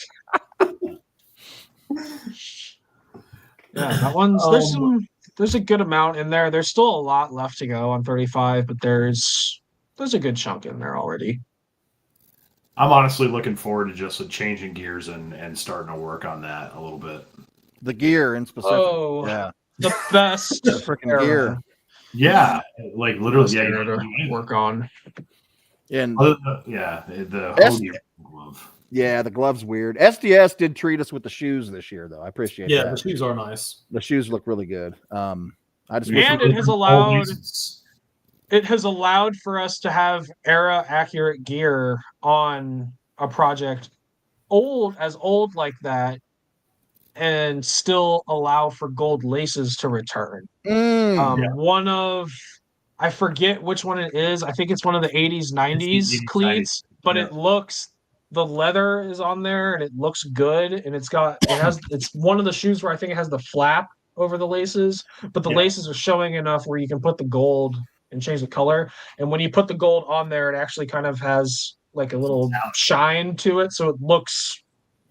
Speaker 1: Yeah, that one's there's a good amount in there. There's still a lot left to go on 35, but there's a good chunk in there already.
Speaker 4: I'm honestly looking forward to just changing gears and starting to work on that a little bit.
Speaker 3: The gear in specific.
Speaker 1: Oh,
Speaker 3: Yeah,
Speaker 1: the best
Speaker 3: the freaking gear.
Speaker 4: Yeah, like literally, yeah,
Speaker 1: area to work on.
Speaker 3: And
Speaker 4: the hoodie glove.
Speaker 3: yeah, the glove's weird. SDS did treat us with the shoes this year, though. I appreciate
Speaker 2: Yeah,
Speaker 3: that.
Speaker 2: the shoes are nice.
Speaker 3: The shoes look really good. I just
Speaker 1: And
Speaker 3: wish
Speaker 1: it has allowed for us to have era accurate gear on a project old like that and still allow for gold laces to return. One of, I forget which one it is. I think it's one of the 80s, 90s cleats, but it looks, the leather is on there and it looks good. And it's one of the shoes where I think it has the flap over the laces, but the laces are showing enough where you can put the gold and change the color. And when you put the gold on there, it actually kind of has like a little shine to it. So it looks,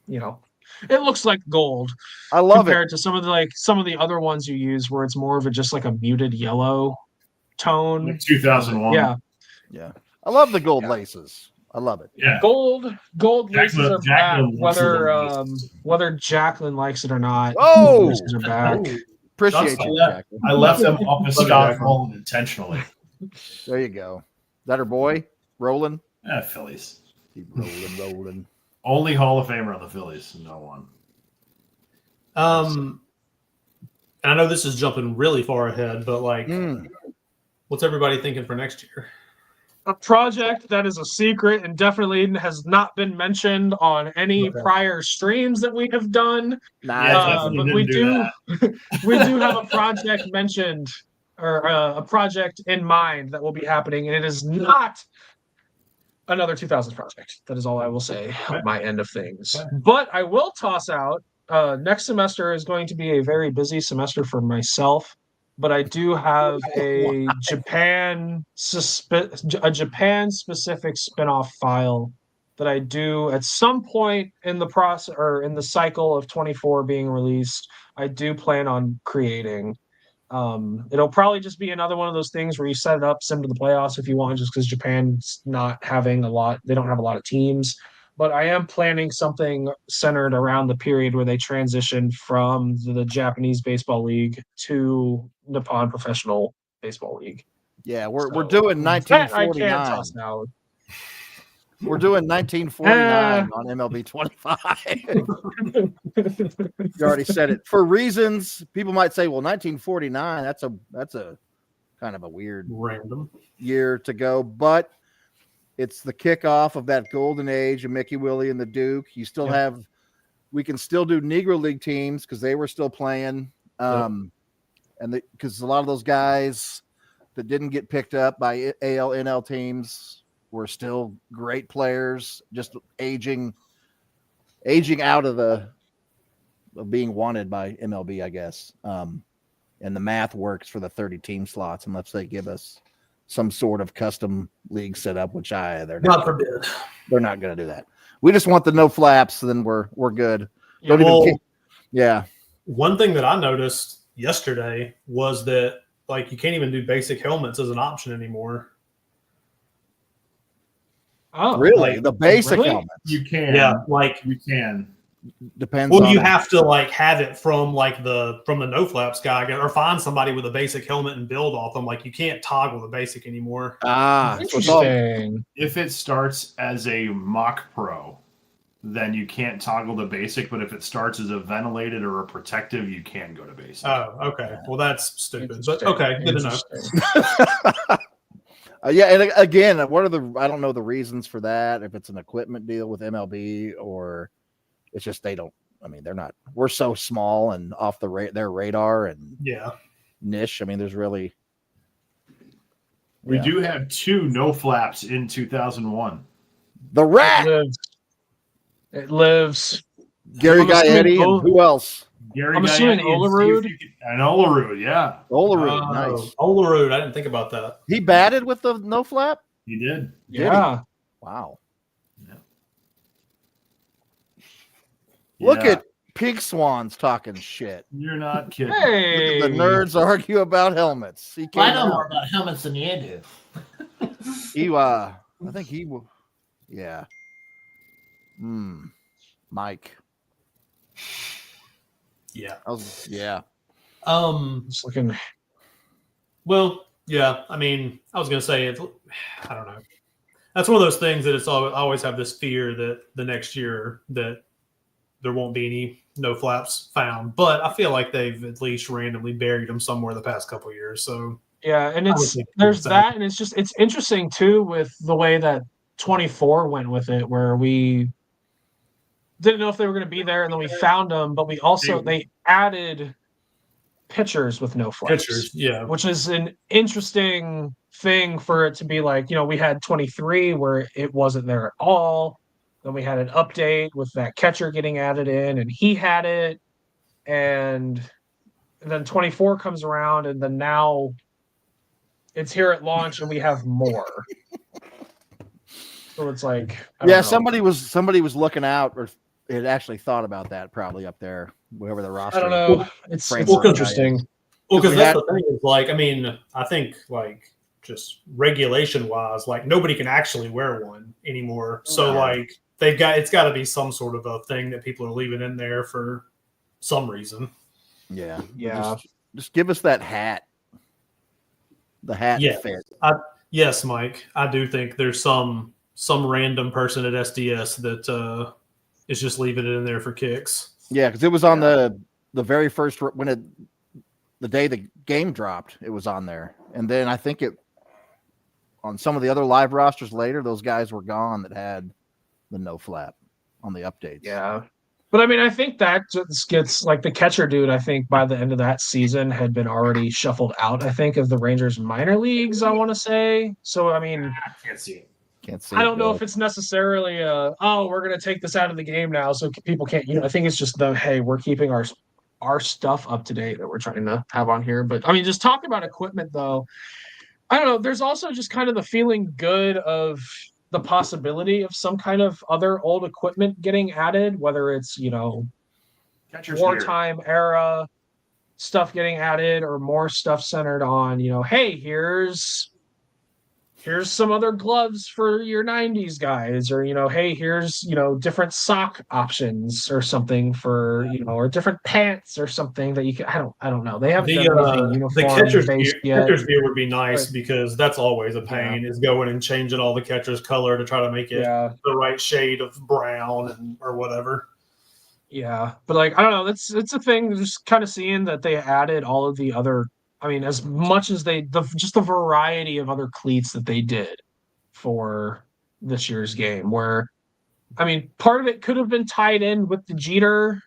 Speaker 1: it looks like gold.
Speaker 3: I love
Speaker 1: compared to some of the other ones you use where it's more of just like a muted yellow tone.
Speaker 4: Like 2001.
Speaker 3: Yeah. I love the gold laces. I love it.
Speaker 4: Yeah.
Speaker 1: Gold laces are back, whether Jacqueline likes it or not.
Speaker 3: Oh,
Speaker 1: laces are back.
Speaker 3: Appreciate you, Jacqueline.
Speaker 4: I left them up as Scott Rowland intentionally.
Speaker 3: There you go. Is that her boy? Roland?
Speaker 4: Yeah, Phillies.
Speaker 3: Keep rolling.
Speaker 4: Only Hall of Famer on the Phillies. No one.
Speaker 2: And I know this is jumping really far ahead, but what's everybody thinking for next year?
Speaker 1: A project that is a secret and definitely has not been mentioned on any prior streams that we have done. But we do have a project mentioned or a project in mind that will be happening, and it is not another 2000s project. That is all I will say on my end of things. But I will toss out, next semester is going to be a very busy semester for myself, but I do have a Japan specific spinoff file that I do at some point in the process or in the cycle of 24 being released. I do plan on creating. It'll probably just be another one of those things where you set it up, send to the playoffs if you want, just because Japan's not having they don't have a lot of teams. But I am planning something centered around the period where they transitioned from the Japanese Baseball League to Nippon Professional Baseball League.
Speaker 3: Yeah, we're doing 1949.
Speaker 1: I can't toss out.
Speaker 3: We're doing 1949 on MLB 25. You already said it. For reasons, people might say, well, 1949, that's a kind of a weird
Speaker 2: random
Speaker 3: year to go, but it's the kickoff of that golden age of Mickey, Willie, and the Duke. You still we can still do Negro League teams because they were still playing. And because a lot of those guys that didn't get picked up by AL, NL teams were still great players, just aging out of being wanted by MLB, I guess. And the math works for the 30 team slots unless they give us some sort of custom league set up, which they're not going to do that. We just want the no flaps, so then we're good.
Speaker 2: One thing that I noticed yesterday was that you can't even do basic helmets as an option anymore.
Speaker 3: Oh, really? The basic helmets.
Speaker 4: You can.
Speaker 2: Yeah,
Speaker 4: you can.
Speaker 3: Depends.
Speaker 2: Well, you have to have it from the no flaps guy, or find somebody with a basic helmet and build off them. You can't toggle the basic anymore.
Speaker 1: Interesting.
Speaker 4: If it starts as a mock pro, then you can't toggle the basic. But if it starts as a ventilated or a protective, you can go to basic.
Speaker 2: Oh, okay. Well, that's stupid. But okay, good to know.
Speaker 3: And again, I don't know the reasons for that. If it's an equipment deal with MLB or it's just we're so small and off their radar and niche. I mean, there's really.
Speaker 4: We do have 2 no flaps in 2001.
Speaker 3: The Rat.
Speaker 1: It lives.
Speaker 3: Gary
Speaker 1: I'm assuming
Speaker 3: Gaetti, and who else?
Speaker 4: Gary
Speaker 1: I'm assuming
Speaker 4: Gaetti and
Speaker 1: Olerud.
Speaker 4: and Olerud, yeah,
Speaker 3: Olerud, nice.
Speaker 2: Olerud, I didn't think about that.
Speaker 3: He batted with the no flap?
Speaker 4: he did.
Speaker 3: Did
Speaker 1: Yeah.
Speaker 3: he? Wow.
Speaker 4: Yeah.
Speaker 3: Look
Speaker 4: Yeah.
Speaker 3: at Pink Swans talking shit.
Speaker 4: You're not kidding.
Speaker 1: Hey.
Speaker 3: Look at the nerds argue about helmets. He came
Speaker 5: I know
Speaker 3: out.
Speaker 5: more about helmets than you do.
Speaker 3: I think he will. Yeah. Mike.
Speaker 2: Yeah.
Speaker 3: Yeah.
Speaker 1: Just looking.
Speaker 2: Well, yeah. I mean, I was gonna say, I don't know. That's one of those things that I always have this fear that the next year that there won't be any no flaps found. But I feel like they've at least randomly buried them somewhere the past couple of years. So
Speaker 1: Yeah, and
Speaker 2: would think
Speaker 1: there's
Speaker 2: the same.
Speaker 1: that, and it's interesting too with the way that 24 went with it, where we didn't know if they were going to be there, and then we found them, but they added pitchers with no flaps,
Speaker 2: Pitchers, yeah.
Speaker 1: which is an interesting thing for it to be like, we had 23 where it wasn't there at all. Then we had an update with that catcher getting added in, and he had it, and then 24 comes around, and then now it's here at launch, and we have more. So it's like, I don't know.
Speaker 3: somebody was looking out, or had actually thought about that probably up there, wherever the roster.
Speaker 1: I don't know. It's
Speaker 3: Frame
Speaker 1: interesting.
Speaker 2: Well, because
Speaker 3: we
Speaker 2: that's
Speaker 3: had-
Speaker 2: the thing is, like, I mean, I think, like, just regulation wise, like, nobody can actually wear one anymore. So, like, it's got to be some sort of a thing that people are leaving in there for some reason.
Speaker 3: Yeah.
Speaker 1: Yeah.
Speaker 3: Just give us that hat. The hat
Speaker 2: Yeah.
Speaker 3: fit.
Speaker 2: Yes, Mike. I do think there's some random person at SDS that is just leaving it in there for kicks.
Speaker 3: Yeah, because it was on the very first the day the game dropped, it was on there. And then I think on some of the other live rosters later, those guys were gone that had the no flap on the updates.
Speaker 1: Yeah. But I mean, I think that just gets like the catcher dude, I think by the end of that season had been already shuffled out, I think, of the Rangers minor leagues, I want to say. So, I mean,
Speaker 4: I can't see it.
Speaker 3: Can't see.
Speaker 1: I don't know if it's necessarily we're going to take this out of the game now so people can't, I think it's just hey, we're keeping our stuff up to date that we're trying to have on here. But I mean, just talk about equipment though. I don't know. There's also just kind of the feeling good of the possibility of some kind of other old equipment getting added, whether it's,
Speaker 4: Catcher's
Speaker 1: wartime era stuff getting added or more stuff centered on, hey, here's some other gloves for your 90s guys, or hey, here's different sock options or something for or different pants or something that you can. I don't know. They haven't done anything uniform
Speaker 2: the catcher's
Speaker 1: based
Speaker 2: gear,
Speaker 1: yet.
Speaker 2: Catcher's gear would be nice
Speaker 1: But-
Speaker 2: because that's always a pain. Is going and changing all the catcher's color to try to make it the right shade of brown or whatever.
Speaker 1: Yeah, but like I don't know. It's a thing. Just kind of seeing that they added all of the other. I mean, as much as just the variety of other cleats that they did for this year's game, where, I mean, part of it could have been tied in with the Jeter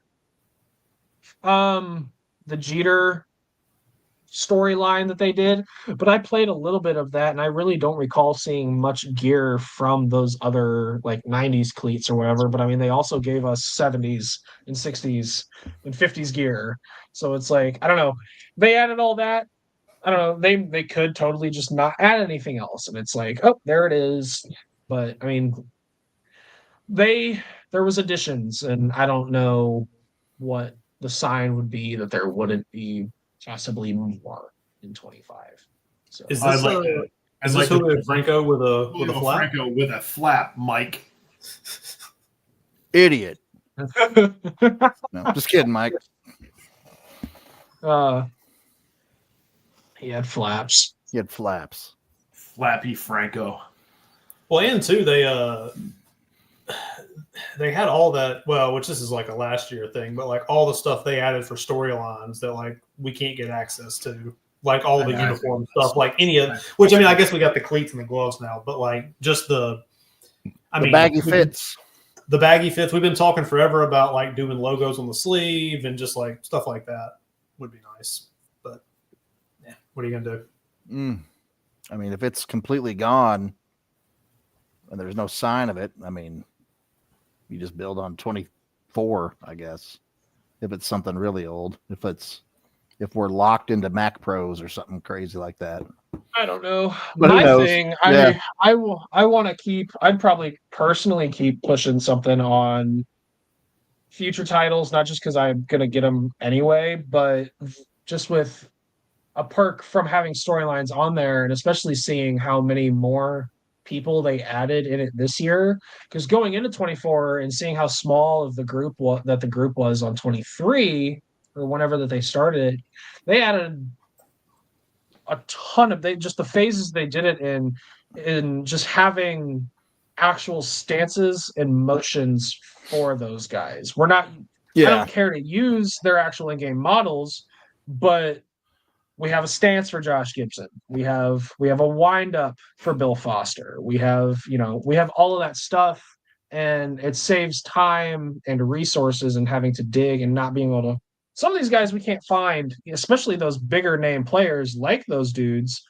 Speaker 1: storyline that they did, but I played a little bit of that, and I really don't recall seeing much gear from those other like 90s cleats or whatever. But I mean, they also gave us 70s and 60s and 50s gear, so it's like I don't know. They added all that. I don't know. They could totally just not add anything else, and it's like, oh, there it is. But I mean, there was additions, and I don't know what the sign would be that there wouldn't be possibly more in 25. So
Speaker 2: Is
Speaker 4: I'd
Speaker 2: this
Speaker 4: like to-
Speaker 2: is this Julio Franco with a flap?
Speaker 4: Franco with a flap, Mike.
Speaker 3: Idiot. No, just kidding, Mike.
Speaker 1: He had flaps.
Speaker 3: He had flaps.
Speaker 4: Flappy Franco.
Speaker 2: Well, and too, they had all that. Well, which this is like a last year thing, but like all the stuff they added for storylines that like we can't get access to, like all the uniform stuff, like any of. Which I mean, I guess we got the cleats and the gloves now, but like just the
Speaker 3: baggy fits.
Speaker 2: The baggy fits. We've been talking forever about like doing logos on the sleeve and just like stuff like that would be nice. But yeah, what are you gonna do?
Speaker 3: I mean, if it's completely gone and there's no sign of it, I mean, you just build on 20. 4, I guess. If it's something really old, if we're locked into Mac Pros or something crazy like that.
Speaker 1: I don't know.
Speaker 3: But who
Speaker 1: My
Speaker 3: knows?
Speaker 1: thing,
Speaker 3: Yeah.
Speaker 1: I want to keep. I'd probably personally keep pushing something on future titles, not just because I'm gonna get them anyway, but just with a perk from having storylines on there, and especially seeing how many more people they added in it this year. Because going into 24 and seeing how small of the group that the group was on 23 or whenever that they started, they added a ton of just the phases they did it in just having actual stances and motions for those guys. We're not I don't care to use their actual in-game models, but we have a stance for Josh Gibson. We have a wind up for Bill Foster. We have all of that stuff, and it saves time and resources and having to dig and not being able to. Some of these guys we can't find, especially those bigger name players like those dudes.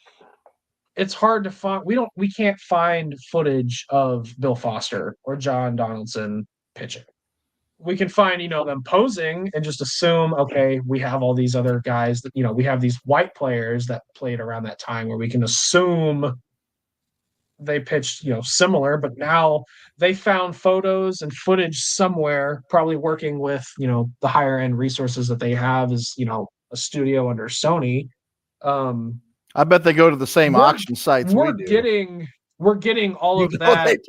Speaker 1: It's hard to find. We can't find footage of Bill Foster or John Donaldson pitching. We can find them posing and just assume, okay, we have all these other guys that we have these white players that played around that time where we can assume they pitched similar, but now they found photos and footage somewhere, probably working with the higher end resources that they have is a studio under Sony.
Speaker 3: I bet they go to the same auction sites we do.
Speaker 1: We're getting all of that.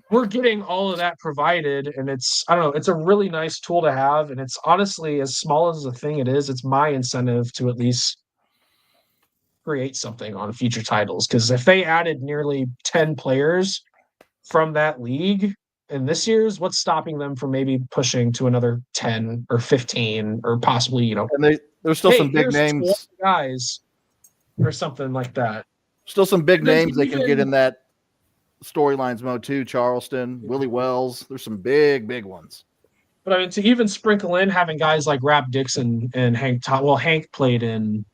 Speaker 1: We're getting all of that provided, and it's a really nice tool to have, and it's honestly, as small as the thing it is, it's my incentive to at least create something on future titles, because if they added nearly 10 players from that league in this year's, what's stopping them from maybe pushing to another 10 or 15 or possibly
Speaker 3: and there's still some big names,
Speaker 1: guys, or something like that.
Speaker 3: Still some big names they can get in that storylines mode too. Charleston, Willie Wells. There's some big ones.
Speaker 1: But I mean, to even sprinkle in having guys like Rap Dixon and Hank. Hank played in.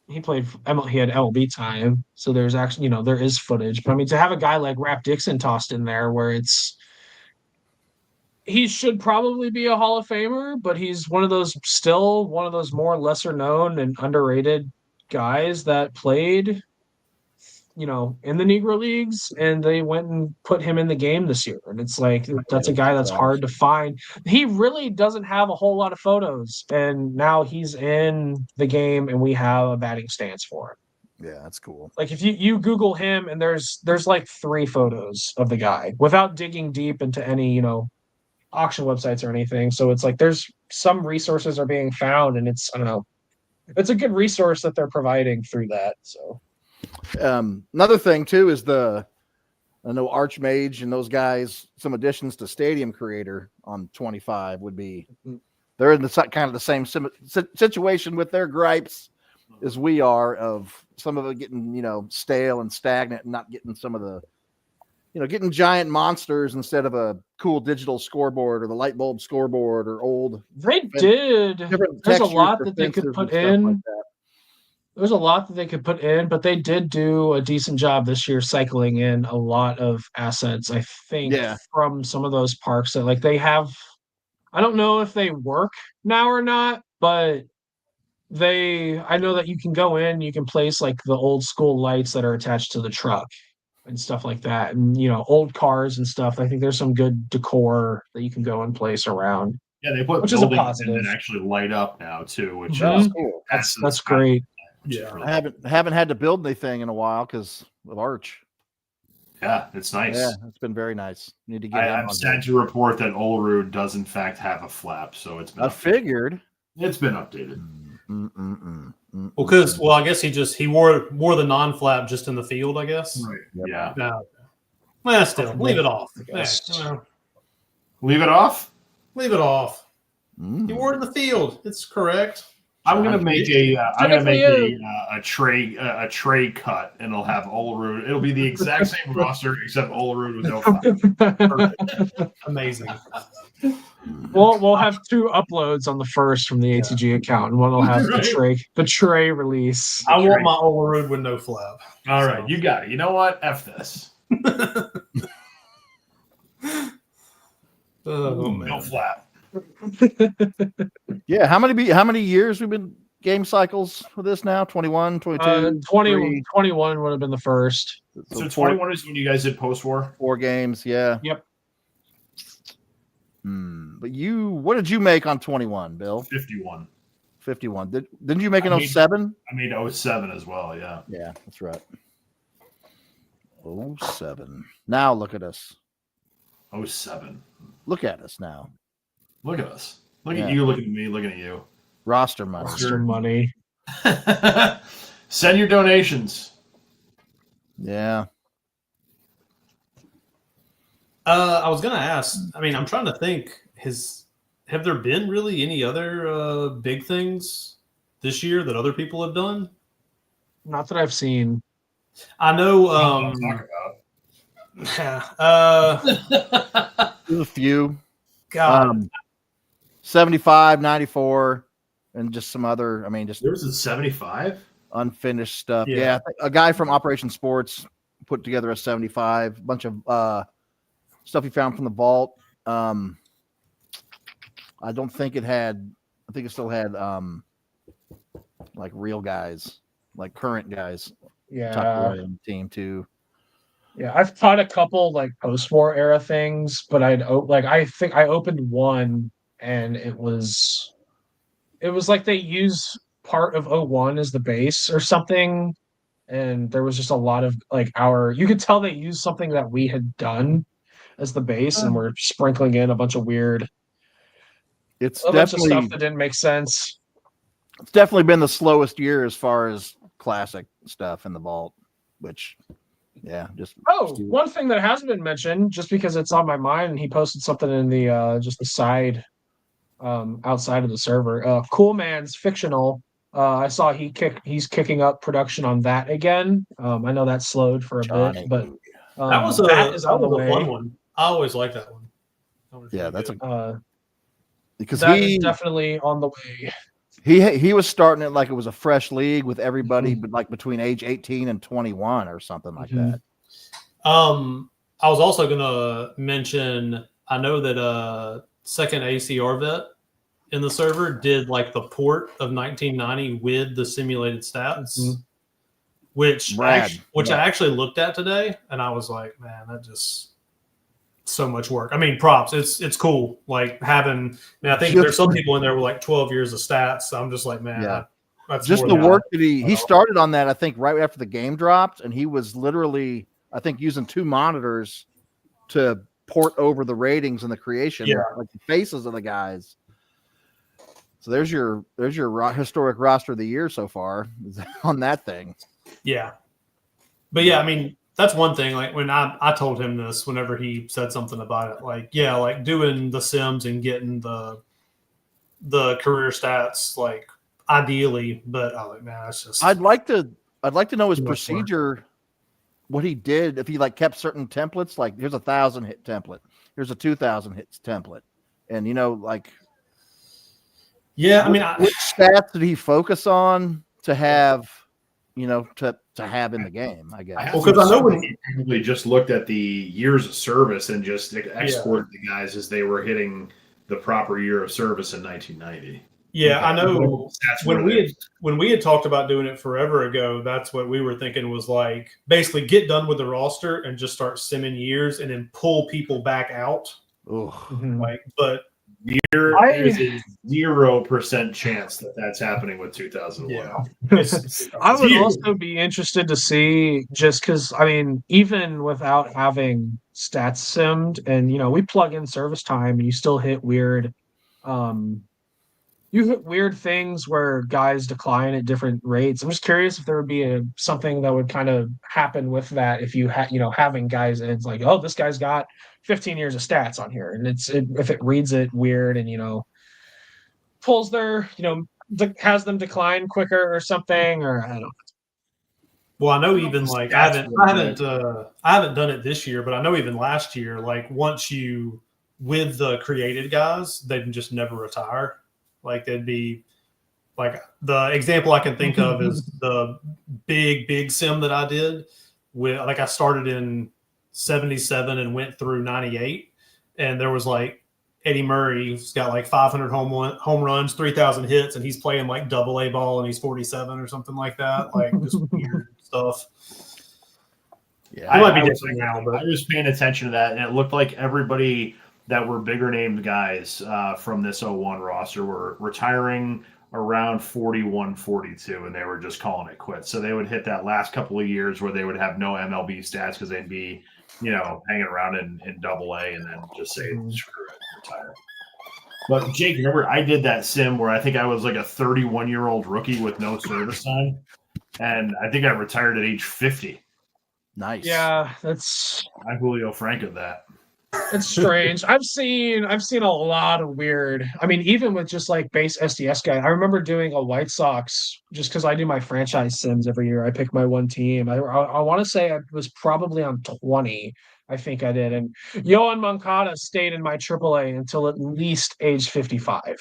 Speaker 1: He had MLB time, so there's actually there is footage. But I mean, to have a guy like Rap Dixon tossed in there, where he should probably be a Hall of Famer, but he's one of those more lesser known and underrated guys that played in the Negro Leagues, and they went and put him in the game this year. And it's like, that's a guy that's hard to find. He really doesn't have a whole lot of photos, and now he's in the game and we have a batting stance for him.
Speaker 3: Yeah, that's cool.
Speaker 1: Like if you Google him, and there's like 3 photos of the guy without digging deep into any, auction websites or anything. So it's like there's some resources are being found, and it's a good resource that they're providing through that. So
Speaker 3: another thing too is I know Archmage and those guys, some additions to Stadium Creator on 25 would be, they're in kind of the same situation with their gripes as we are, of some of it getting, stale and stagnant, and not getting some of the, getting giant monsters instead of a cool digital scoreboard or the light bulb scoreboard or old.
Speaker 1: There's a lot that they could put in. There's a lot that they could put in, but they did do a decent job this year cycling in a lot of assets, I think, from some of those parks that they have. I don't know if they work now or not, but I know that you can go in, you can place the old school lights that are attached to the truck and stuff like that, and old cars and stuff. I think there's some good decor that you can go and place around.
Speaker 4: Yeah, they put buildings in that actually light up now too, which is cool.
Speaker 1: That's great.
Speaker 3: Yeah, really I haven't had to build anything in a while because of Arch.
Speaker 4: Yeah, it's nice.
Speaker 3: Yeah, it's been very nice. Need to get.
Speaker 4: I'm sad to report that Olerud does in fact have a flap, so it's been.
Speaker 3: Figured
Speaker 4: it's been updated.
Speaker 2: Well, I guess he wore the non-flap just in the field, I guess.
Speaker 4: Right. Yep. Yeah.
Speaker 2: No. Well, still leave it off.
Speaker 4: Leave it off.
Speaker 2: Leave it off. He wore it in the field. It's correct.
Speaker 4: I'm gonna make a tray cut, and it'll have Olerud. It'll be the exact same roster except Olerud with no flap.
Speaker 2: Amazing.
Speaker 1: We'll have 2 uploads on the first from the ATG account, and one will have the tray release.
Speaker 2: I want my Olerud with no flap.
Speaker 4: All right, you got it. You know what? F this.
Speaker 2: Oh
Speaker 4: No
Speaker 2: man.
Speaker 4: flap.
Speaker 3: Yeah. How many years we've been game cycles for this now? 21, 22, 3.
Speaker 1: 21 would have been the first.
Speaker 4: So
Speaker 3: four,
Speaker 4: 21 is when you guys did post-war?
Speaker 3: 4 games. Yeah.
Speaker 1: Yep.
Speaker 3: But what did you make on 21, Bill?
Speaker 4: 51.
Speaker 3: 51. Didn't you make an
Speaker 4: I made-
Speaker 3: 07?
Speaker 4: I made 07 as well, yeah.
Speaker 3: Yeah, that's right. 07. Now look at us.
Speaker 4: 07.
Speaker 3: Look at us now.
Speaker 4: Look at us. Look
Speaker 3: Yeah.
Speaker 4: at you looking at me, looking at you.
Speaker 3: Roster money.
Speaker 1: Extra money.
Speaker 4: Send your donations.
Speaker 3: Yeah.
Speaker 2: I was gonna ask. I mean, I'm trying to think. Have there been really any other big things this year that other people have done?
Speaker 1: Not that I've seen.
Speaker 2: I know.
Speaker 4: Talk
Speaker 3: There's a few.
Speaker 2: God,
Speaker 3: 75, 94, and just some other, just
Speaker 4: There was a 75?
Speaker 3: unfinished stuff.
Speaker 2: Yeah.
Speaker 3: Yeah. A guy from Operation Sports put together a 75, a bunch of stuff he found from the vault. I don't think it had, I think it still had like real guys, like current guys
Speaker 1: Yeah.
Speaker 3: tucked away on the team too.
Speaker 1: Yeah, I've caught a couple like post-war era things, but I think I opened one and it was like they use part of 01 as the base or something, and there was just a lot of like you could tell they used something that we had done as the base, and we're sprinkling in a bunch of
Speaker 3: It's
Speaker 1: bunch of
Speaker 3: definitely
Speaker 1: stuff that didn't make sense.
Speaker 3: it's definitely been the slowest year as far as classic stuff in the vault, which just
Speaker 1: Oh, one thing that hasn't been mentioned, just because it's on my mind, and he posted something in the just the side outside of the server. Cool Man's Fictional. I saw he's kicking up production on that again. I know that slowed for a
Speaker 3: Johnny.
Speaker 1: bit, but
Speaker 2: that was
Speaker 1: that is on the
Speaker 2: a
Speaker 1: way.
Speaker 2: fun one. I always like that one. That was
Speaker 3: Yeah,
Speaker 2: really
Speaker 3: that's
Speaker 2: good.
Speaker 3: because
Speaker 1: that is definitely on the way.
Speaker 3: he was starting it like it was a fresh league with everybody, but like between age 18 and 21 or something like that.
Speaker 2: I was also gonna mention. I know that second ACR vet in the server did like the port of 1990 with the simulated stats, which I actually looked at today, and I was like, man, that just so much work. I mean, props. It's cool. Like having. I think there's some people in there with like 12 years of stats. So I'm just like, man, that's
Speaker 3: just
Speaker 2: more
Speaker 3: the
Speaker 2: than
Speaker 3: work that he started on that. I think right after the game dropped, and he was literally, I think, using 2 monitors to port over the ratings and the creation, like the faces of the guys. So there's your historic roster of the year so far on that thing.
Speaker 2: Yeah. But yeah, I mean, that's one thing. Like when I told him this, whenever he said something about it, like, yeah, like doing the sims and getting the career stats, like ideally, but I was like, man, that's just.
Speaker 3: I'd like to know his procedure, what he did, if he like kept certain templates, like here's 1,000 hit template, here's a 2,000 hits template, and like.
Speaker 2: Yeah, I mean,
Speaker 3: which stats did he focus on to have, to have in the game? I guess.
Speaker 4: Well, because I know when he probably just looked at the years of service and just exported the guys as they were hitting the proper year of service in 1990.
Speaker 2: Yeah, I know.
Speaker 4: That's
Speaker 2: when we had talked about doing it forever ago, that's what we were thinking was like basically get done with the roster and just start simming years and then pull people back out. Like, but.
Speaker 4: There is a 0% chance that that's happening with 2001.
Speaker 1: Yeah. I would also be interested to see, just because, I mean, even without having stats simmed, and, we plug in service time and you still hit weird, things where guys decline at different rates. I'm just curious if there would be something that would kind of happen with that if you having guys, and it's like, oh, this guy's got 15 years of stats on here, and if it reads it weird and pulls their has them decline quicker or something, or I don't know.
Speaker 2: Well, I know even like I haven't done it this year, but I know even last year, like once you with the created guys, they'd just never retire. Like they'd be like the example I can think of is the big sim that I did with I started in 77 and went through 98, and there was like Eddie Murray's got like 500 home runs, 3,000 hits, and he's playing like double A ball and he's 47 or something like that. Like just weird stuff.
Speaker 3: Yeah,
Speaker 2: It might be
Speaker 4: I was,
Speaker 2: different now, but
Speaker 4: I was paying attention to that, and it looked like everybody that were bigger named guys from this '01 roster were retiring around 41, 42, and they were just calling it quits. So they would hit that last couple of years where they would have no MLB stats because they'd be, hanging around in double A and then just say, screw it, retire. But Jake, remember I did that sim where I think I was like a 31-year-old rookie with no service time, and I think I retired at age 50.
Speaker 3: nice.
Speaker 1: Yeah,
Speaker 4: I Julio Franco that.
Speaker 1: it's strange. I've seen a lot of weird. I mean, even with just like base SDS guy, I remember doing a White Sox just because I do my franchise sims every year. I pick my one team. I want to say I was probably on 20. I think I did, and Yohan Moncada stayed in my AAA until at least age 55.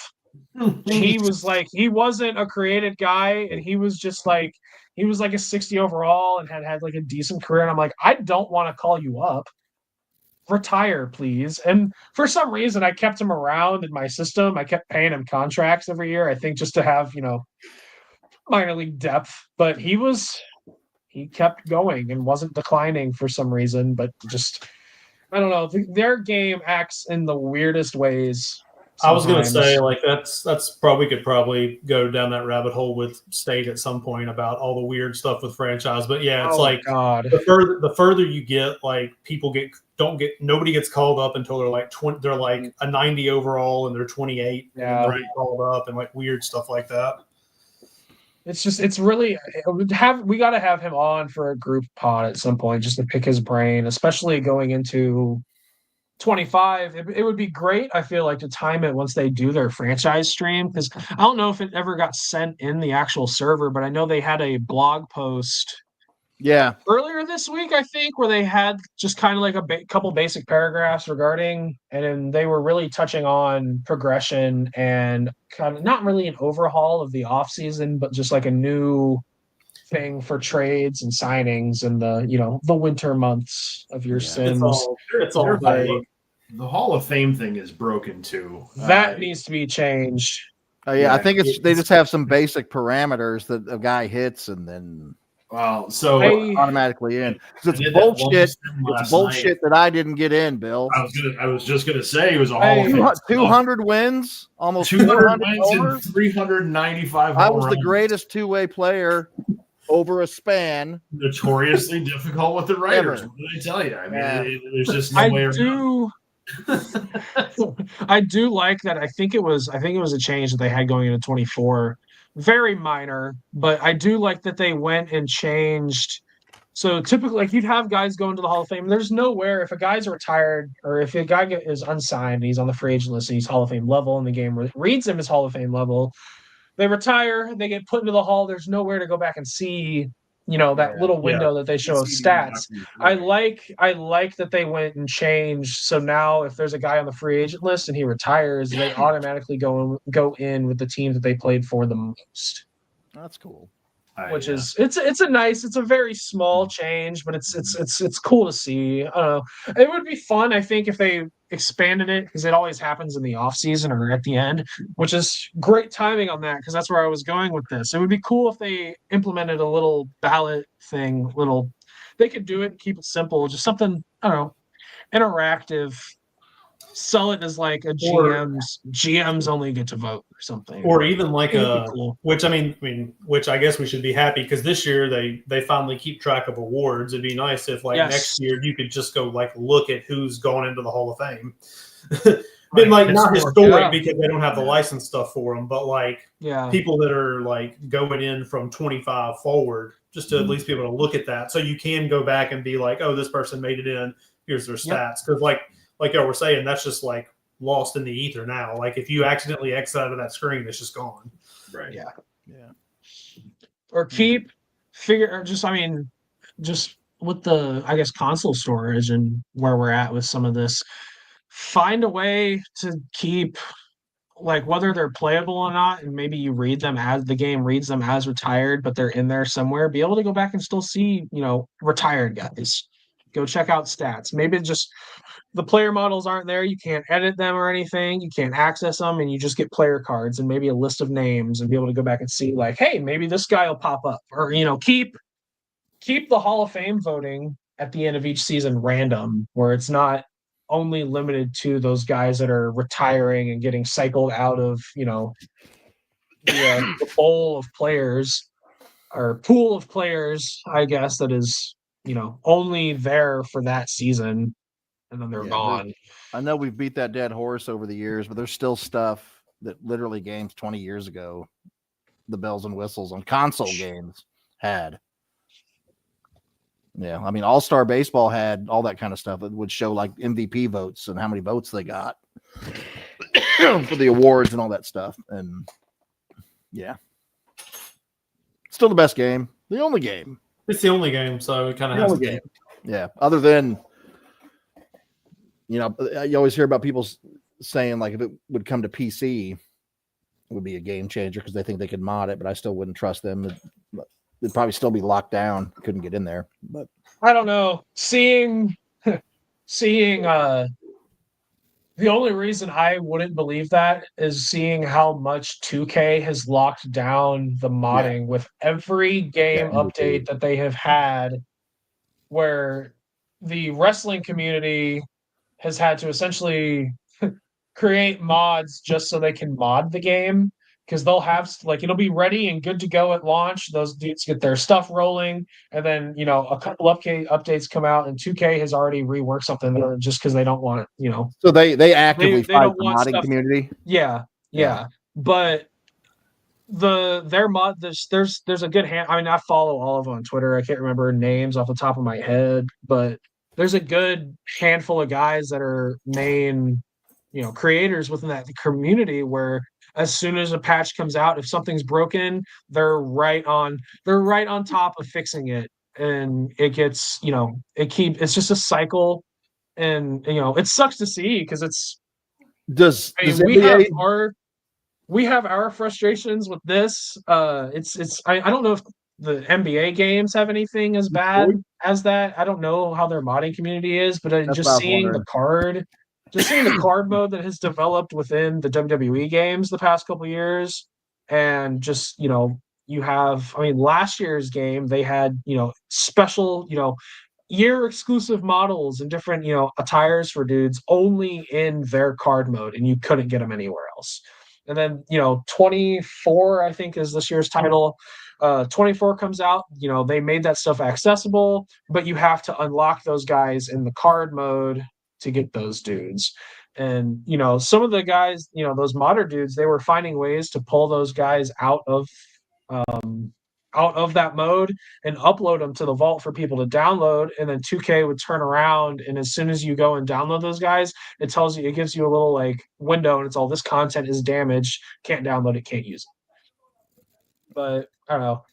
Speaker 1: He was like he wasn't a created guy, and he was just like he was like a 60 overall and had like a decent career. And I'm like, I don't want to call you up. Retire, please. And for some reason, I kept him around in my system. I kept paying him contracts every year, I think, just to have, minor league depth. But he kept going and wasn't declining for some reason. But just, I don't know. Their game acts in the weirdest ways.
Speaker 2: I was going to
Speaker 1: sometimes.
Speaker 2: say, like, that's probably could probably go down that rabbit hole with State at some point about all the weird stuff with franchise. But yeah, it's like
Speaker 1: God.
Speaker 2: the further you get, like people nobody gets called up until they're like 20, they're like a 90 overall and they're 28 and
Speaker 1: Yeah.
Speaker 2: they're called up and like weird stuff like that.
Speaker 1: It's really we got to have him on for a group pod at some point just to pick his brain, especially going into 25. It would be great, I feel like, to time it once they do their franchise stream, because I don't know if it ever got sent in the actual server, but I know they had a blog post earlier this week, I think, where they had just kind of like a couple basic paragraphs regarding, and they were really touching on progression and kind of not really an overhaul of the off season, but just like a new thing for trades and signings and the winter months of your sims.
Speaker 2: It's all vague.
Speaker 4: The Hall of Fame thing is broken too.
Speaker 1: That needs to be changed.
Speaker 3: I think they just have some basic parameters that a guy hits and then automatically in. Because it's bullshit. It's bullshit that I didn't get in, Bill.
Speaker 4: I was just gonna say it was a Hall of Fame.
Speaker 3: 200 wins, almost
Speaker 4: 200 wins and 395.
Speaker 3: I was the greatest two-way player over a span.
Speaker 4: Notoriously difficult with the writers. What did I tell you? I mean, there's just no way around.
Speaker 1: I do like that. I think it was a change that they had going into 24. Very minor, but I do like that they went and changed. So typically, like, you'd have guys go into the Hall of Fame. There's nowhere, if a guy's retired or if a guy is unsigned and he's on the free agent list and he's Hall of Fame level and the game reads him as Hall of Fame level, they retire, they get put into the Hall. There's nowhere to go back and see, that little window that they show of stats. I like that they went and changed. So now if there's a guy on the free agent list and he retires, they automatically go in with the team that they played for the most.
Speaker 3: That's cool.
Speaker 1: Which is it's a very small change, but it's cool to see. It would be fun, I think, if they expanded it, because it always happens in the off season or at the end, which is great timing on that, because that's where I was going with this. It would be cool if they implemented a little ballot thing. They could do it and keep it simple, just something, I don't know, interactive. Sell it as like a GMs only get to vote or something,
Speaker 2: or even like
Speaker 1: cool.
Speaker 2: which I guess we should be happy, because this year they finally keep track of awards. It'd be nice if next year you could just go like look at who's going into the Hall of Fame. But not historic because they don't have the license stuff for them, but people that are like going in from 25 forward, just to at least be able to look at that, so you can go back and be like, oh, this person made it in. Here's their stats, because like y'all were saying, that's just like lost in the ether now. Like if you accidentally exit out of that screen, it's just gone.
Speaker 4: Right.
Speaker 3: Yeah.
Speaker 1: Or just with the, I guess, console storage and where we're at with some of this, find a way to keep, like, whether they're playable or not, and maybe you read them as the game reads them as retired, but they're in there somewhere, be able to go back and still see, retired guys. Go check out stats. Maybe just the player models aren't there. You can't edit them or anything. You can't access them, and you just get player cards and maybe a list of names and be able to go back and see like, hey, maybe this guy will pop up, or keep the Hall of Fame voting at the end of each season random, where it's not only limited to those guys that are retiring and getting cycled out of the bowl of players or pool of players, I guess, that is only there for that season, and then they're gone.
Speaker 3: I know we've beat that dead horse over the years, but there's still stuff that literally games 20 years ago, the bells and whistles on console games had. Yeah, I mean, All-Star Baseball had all that kind of stuff. It would show like MVP votes and how many votes they got for the awards and all that stuff. And yeah, still the best game, the only game.
Speaker 2: It's the only game, so it kind of has to be.
Speaker 3: Yeah, other than you always hear about people saying like if it would come to PC, it would be a game changer because they think they could mod it, but I still wouldn't trust them. It'd probably still be locked down. Couldn't get in there. But
Speaker 1: I don't know. Seeing the only reason I wouldn't believe that is seeing how much 2K has locked down the modding with every game update that they have had, where the wrestling community has had to essentially create mods just so they can mod the game, because they'll have it'll be ready and good to go at launch. Those dudes get their stuff rolling, and then a couple updates come out, and 2K has already reworked something just because they don't want it.
Speaker 3: So they actively
Speaker 1: they
Speaker 3: fight
Speaker 1: don't
Speaker 3: the
Speaker 1: want
Speaker 3: modding
Speaker 1: stuff.
Speaker 3: community.
Speaker 1: Yeah. But their mod there's a good hand. I mean, I follow all of them on Twitter. I can't remember names off the top of my head, but there's a good handful of guys that are main creators within that community, where as soon as a patch comes out, if something's broken, they're right on top of fixing it, and it gets it's just a cycle, and it sucks to see, because we have our frustrations with this. I don't know if the NBA games have anything as bad as that. I don't know how their modding community is, but just seeing the card mode that has developed within the WWE games the past couple of years, and just you have, I mean, last year's game they had special year exclusive models and different attires for dudes only in their card mode, and you couldn't get them anywhere else. And then 24, I think, is this year's title. 24 comes out, they made that stuff accessible, but you have to unlock those guys in the card mode to get those dudes. And some of the guys, those modder dudes, they were finding ways to pull those guys out of that mode and upload them to the vault for people to download, and then 2K would turn around, and as soon as you go and download those guys, it gives you a little window, and it's all, this content is damaged, can't download it, can't use it. But I don't know.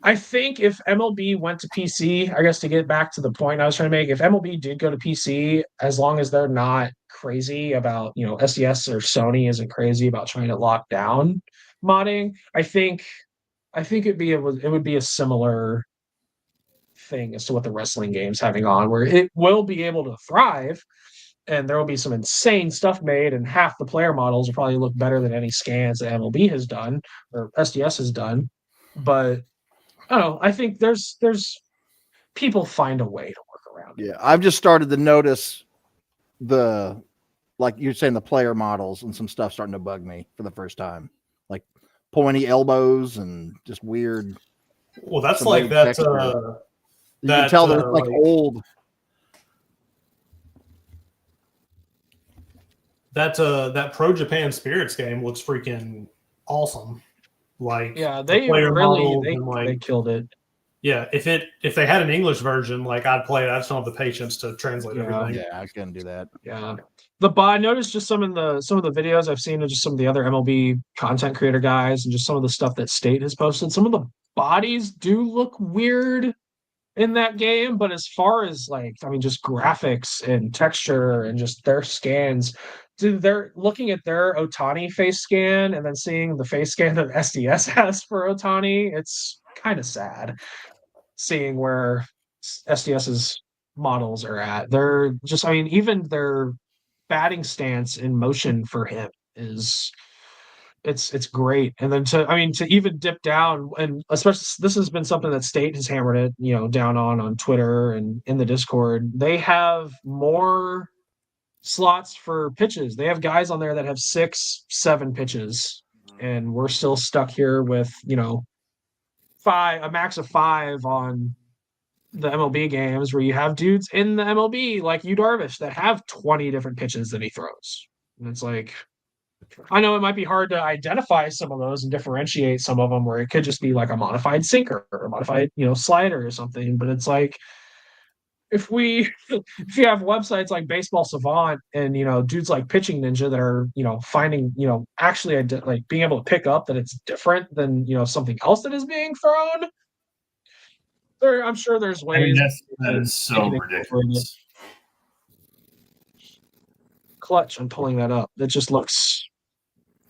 Speaker 1: I think if MLB went to PC, I guess, to get back to the point I was trying to make, if MLB did go to PC, as long as they're not crazy about, SDS or Sony isn't crazy about trying to lock down modding, I think it would be a similar thing as to what the wrestling game's having on, where it will be able to thrive, and there will be some insane stuff made, and half the player models will probably look better than any scans that MLB has done or SDS has done. But I don't know. I think there's people find a way to work around it.
Speaker 3: Yeah, I've just started to notice like you're saying, the player models and some stuff starting to bug me for the first time, like pointy elbows and just weird.
Speaker 2: Well, that's like that.
Speaker 3: You can tell that it's old.
Speaker 2: That Pro Japan Spirits game looks freaking awesome. Like,
Speaker 1: yeah, they killed it.
Speaker 2: Yeah, if they had an English version, I'd play it. I just don't have the patience to translate everything.
Speaker 3: Yeah, I couldn't do that.
Speaker 1: Yeah. I noticed just some of the videos I've seen of just some of the other MLB content creator guys, and just some of the stuff that State has posted. Some of the bodies do look weird in that game, but as far as just graphics and texture and just their scans, they're looking at their Ohtani face scan and then seeing the face scan that SDS has for Ohtani. It's kind of sad seeing where SDS is models are at. They're just, I mean, even their batting stance in motion for him is it's great. And then to even dip down, and especially this has been something that State has hammered it, down on Twitter and in the Discord. They have more slots for pitches. They have guys on there that have 6, 7 pitches, and we're still stuck here with, a max of 5 on the MLB games where you have dudes in the MLB like Yu Darvish that have 20 different pitches that he throws. And it's like, I know it might be hard to identify some of those and differentiate some of them where it could just be like a modified sinker or a modified, slider or something. But it's like, if you have websites like Baseball Savant and, dudes like Pitching Ninja that are, finding, actually like being able to pick up that it's different than, something else that is being thrown. I'm sure there's ways.
Speaker 4: I mean, that is so ridiculous.
Speaker 1: Clutch, I'm pulling that up. It just looks,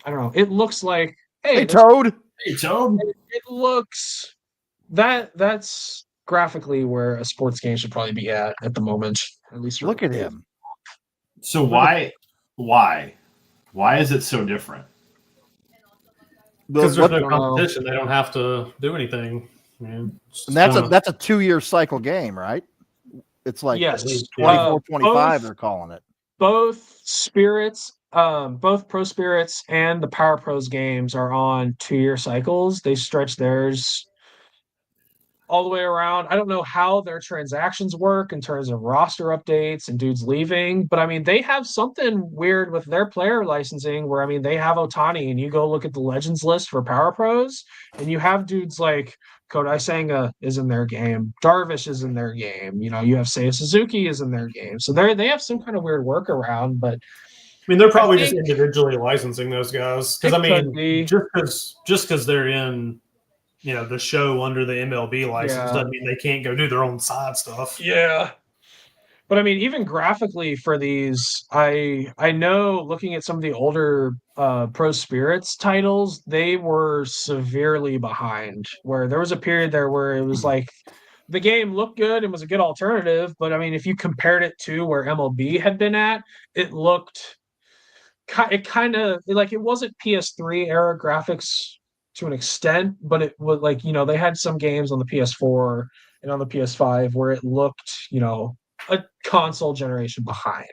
Speaker 1: I don't know. It looks like,
Speaker 3: hey Toad.
Speaker 4: Hey Toad.
Speaker 1: It looks that's graphically where a sports game should probably be at the moment. At least
Speaker 3: look at him.
Speaker 4: So why is it so different?
Speaker 2: Because there's no competition. They don't have to do anything.
Speaker 3: And that's a 2-year cycle game, right? It's like 24, 25. They're calling it.
Speaker 1: Both spirits, both Pro Spirits and the Power Pros games are on 2-year cycles. They stretch theirs all the way around. I don't know how their transactions work in terms of roster updates and dudes leaving, but I mean, they have something weird with their player licensing where, I mean, they have Ohtani, and you go look at the Legends list for Power Pros, and you have dudes like Kodai Senga is in their game. Darvish is in their game. You have Seiya Suzuki is in their game. So they have some kind of weird workaround, but
Speaker 2: I mean, they're probably just individually licensing those guys. Because, I mean, just because they're in, the show under the MLB license doesn't mean they can't go do their own side stuff.
Speaker 1: Yeah. But I mean, even graphically for these, I know looking at some of the older Pro Spirits titles, they were severely behind. Where there was a period there where it was like the game looked good and was a good alternative, but I mean, if you compared it to where MLB had been at, it looked kind of like it wasn't PS3 era graphics to an extent, but it was like, they had some games on the PS4 and on the PS5 where it looked, a console generation behind.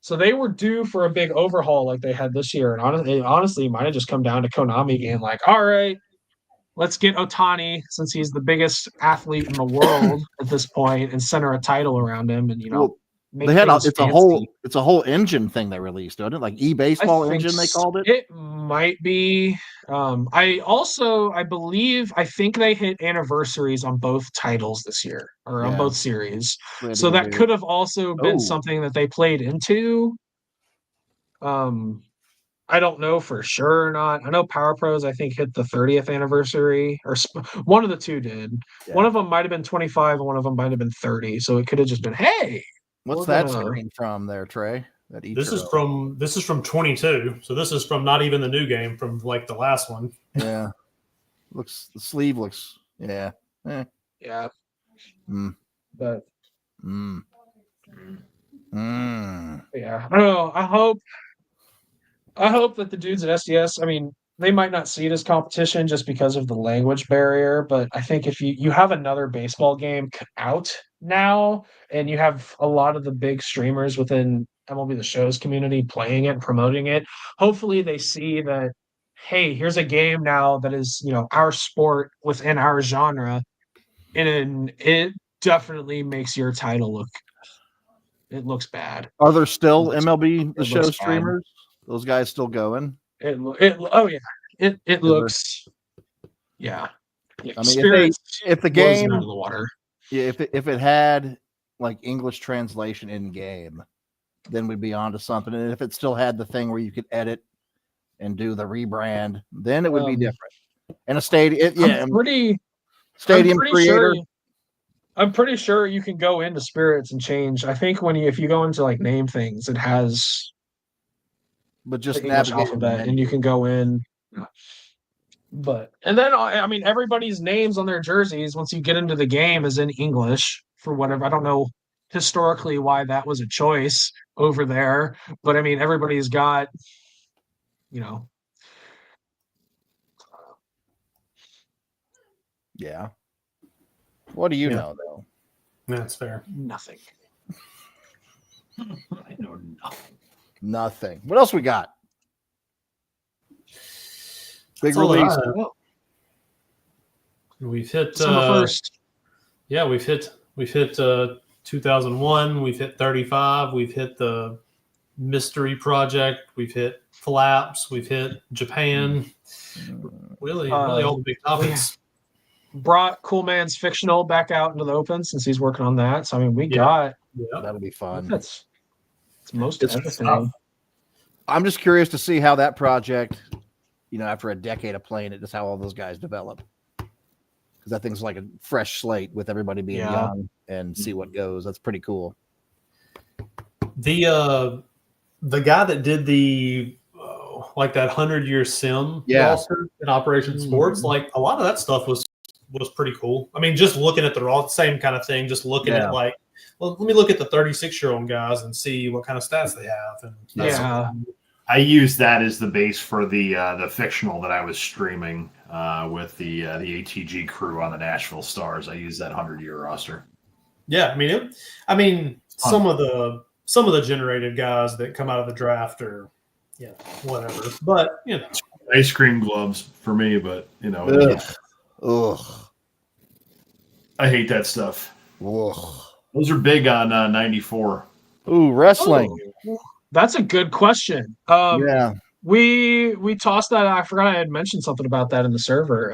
Speaker 1: So they were due for a big overhaul like they had this year. And honestly, it might have just come down to Konami being like, all right, let's get Ohtani, since he's the biggest athlete in the world at this point, and center a title around him. And,
Speaker 3: they had it's a whole engine thing they released, don't it? Like eBaseball engine, they called it.
Speaker 1: It might be. I think they hit anniversaries on both titles this year, or on both series. So that could have also been something that they played into. I don't know for sure or not. I know Power Pros, I think, hit the 30th anniversary, or one of the two did. Yeah. One of them might have been 25, and one of them might have been 30. So it could have just been, hey.
Speaker 3: What's that screen from there, Trey?
Speaker 2: This is from 22. So this is from not even the new game, from like the last one.
Speaker 3: Yeah. The sleeve looks
Speaker 1: Yeah.
Speaker 3: But
Speaker 1: Yeah. I don't know. I hope that the dudes at SDS, I mean, they might not see it as competition just because of the language barrier, but I think if you have another baseball game out now, and you have a lot of the big streamers within MLB The Show's community playing it and promoting it, hopefully they see that, hey, here's a game now that is, our sport within our genre, and it definitely makes your title looks bad.
Speaker 3: Are there still MLB The Show streamers? Those guys still going?
Speaker 1: It looks, yeah.
Speaker 3: I mean, if the game
Speaker 1: out of the water,
Speaker 3: if it had like English translation in game, then we'd be onto something. And if it still had the thing where you could edit and do the rebrand, then it would be different. And a stadium, stadium creator.
Speaker 1: I'm pretty sure you can go into Spirits and change. I think if you go into like name things, it has.
Speaker 3: But just
Speaker 1: the English alphabet, and you can go in. And then I mean, everybody's names on their jerseys once you get into the game is in English for whatever. I don't know historically why that was a choice over there, but I mean, everybody's got, you know,
Speaker 3: Yeah. What do you
Speaker 2: Yeah.
Speaker 3: know, though?
Speaker 2: That's fair.
Speaker 1: nothing.
Speaker 4: I know nothing.
Speaker 3: Nothing. What else we got? Big
Speaker 2: That's all that I
Speaker 3: release.
Speaker 2: have.
Speaker 1: Well,
Speaker 2: We've hit
Speaker 1: December 1st.
Speaker 2: Yeah, we've hit 2001, we've hit 35, we've hit the Mystery Project, we've hit Flaps, we've hit Japan. Really all the big topics.
Speaker 1: Brought Cool Man's Fictional back out into the open since he's working on that. So I mean, we got
Speaker 2: Yeah.
Speaker 3: That'll be fun.
Speaker 1: it's most
Speaker 3: It's
Speaker 1: everything.
Speaker 3: I'm just curious to see how that project, after a decade of playing it, just how all those guys develop. Because that thing's like a fresh slate with everybody being young and see what goes. That's pretty cool.
Speaker 2: The guy that did the like that 100-year sim roster in Operation Sports, like a lot of that stuff was pretty cool. I mean, just looking at the same kind of thing, just looking at like, well, let me look at the 36-year-old guys and see what kind of stats they have. And
Speaker 4: I used that as the base for the fictional that I was streaming with the ATG crew on the Nashville Stars. I used that 100-year roster.
Speaker 2: Yeah, I mean, some of the generated guys that come out of the draft are, whatever. But
Speaker 4: ice cream gloves for me, but
Speaker 3: Ugh.
Speaker 4: I hate that stuff.
Speaker 3: Ugh.
Speaker 4: Those are big on 94.
Speaker 3: Ooh, wrestling.
Speaker 1: Oh, that's a good question. We tossed that. I forgot I had mentioned something about that in the server.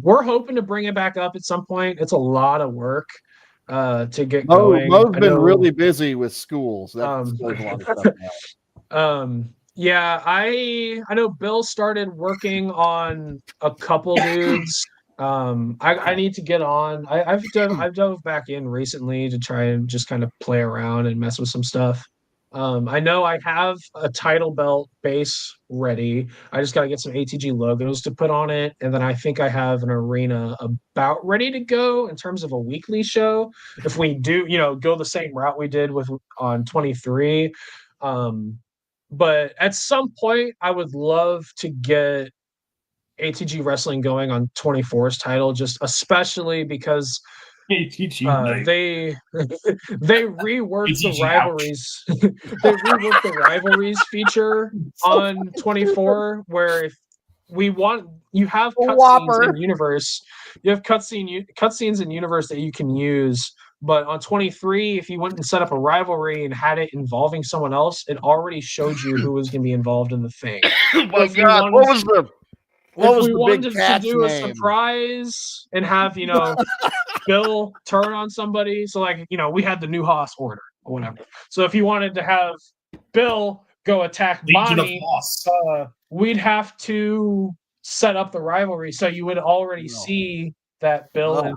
Speaker 1: We're hoping to bring it back up at some point. It's a lot of work to get going.
Speaker 3: Mo's been really busy with schools. That slows a lot of stuff down.
Speaker 1: Yeah, I know Bill started working on a couple dudes. I need to get on. I've dove back in recently to try and just kind of play around and mess with some stuff. I know I have a title belt base ready. I just got to get some ATG logos to put on it. And then I think I have an arena about ready to go in terms of a weekly show. If we do, go the same route we did on 23. But at some point, I would love to get ATG Wrestling going on 24's title, just especially because they reworked the rivalries. They reworked the rivalries feature on 24, where if you have cutscenes in universe, you have cutscenes in universe that you can use. But on 23, if you went and set up a rivalry and had it involving someone else, it already showed you who was going to be involved in the thing.
Speaker 3: My God, what was the
Speaker 1: wanted
Speaker 3: big cat's
Speaker 1: to do
Speaker 3: name?
Speaker 1: A surprise and have Bill turn on somebody, so we had the New Haas order or whatever. So if you wanted to have Bill go attack Bonnie, we'd have to set up the rivalry, so you would already see that Bill and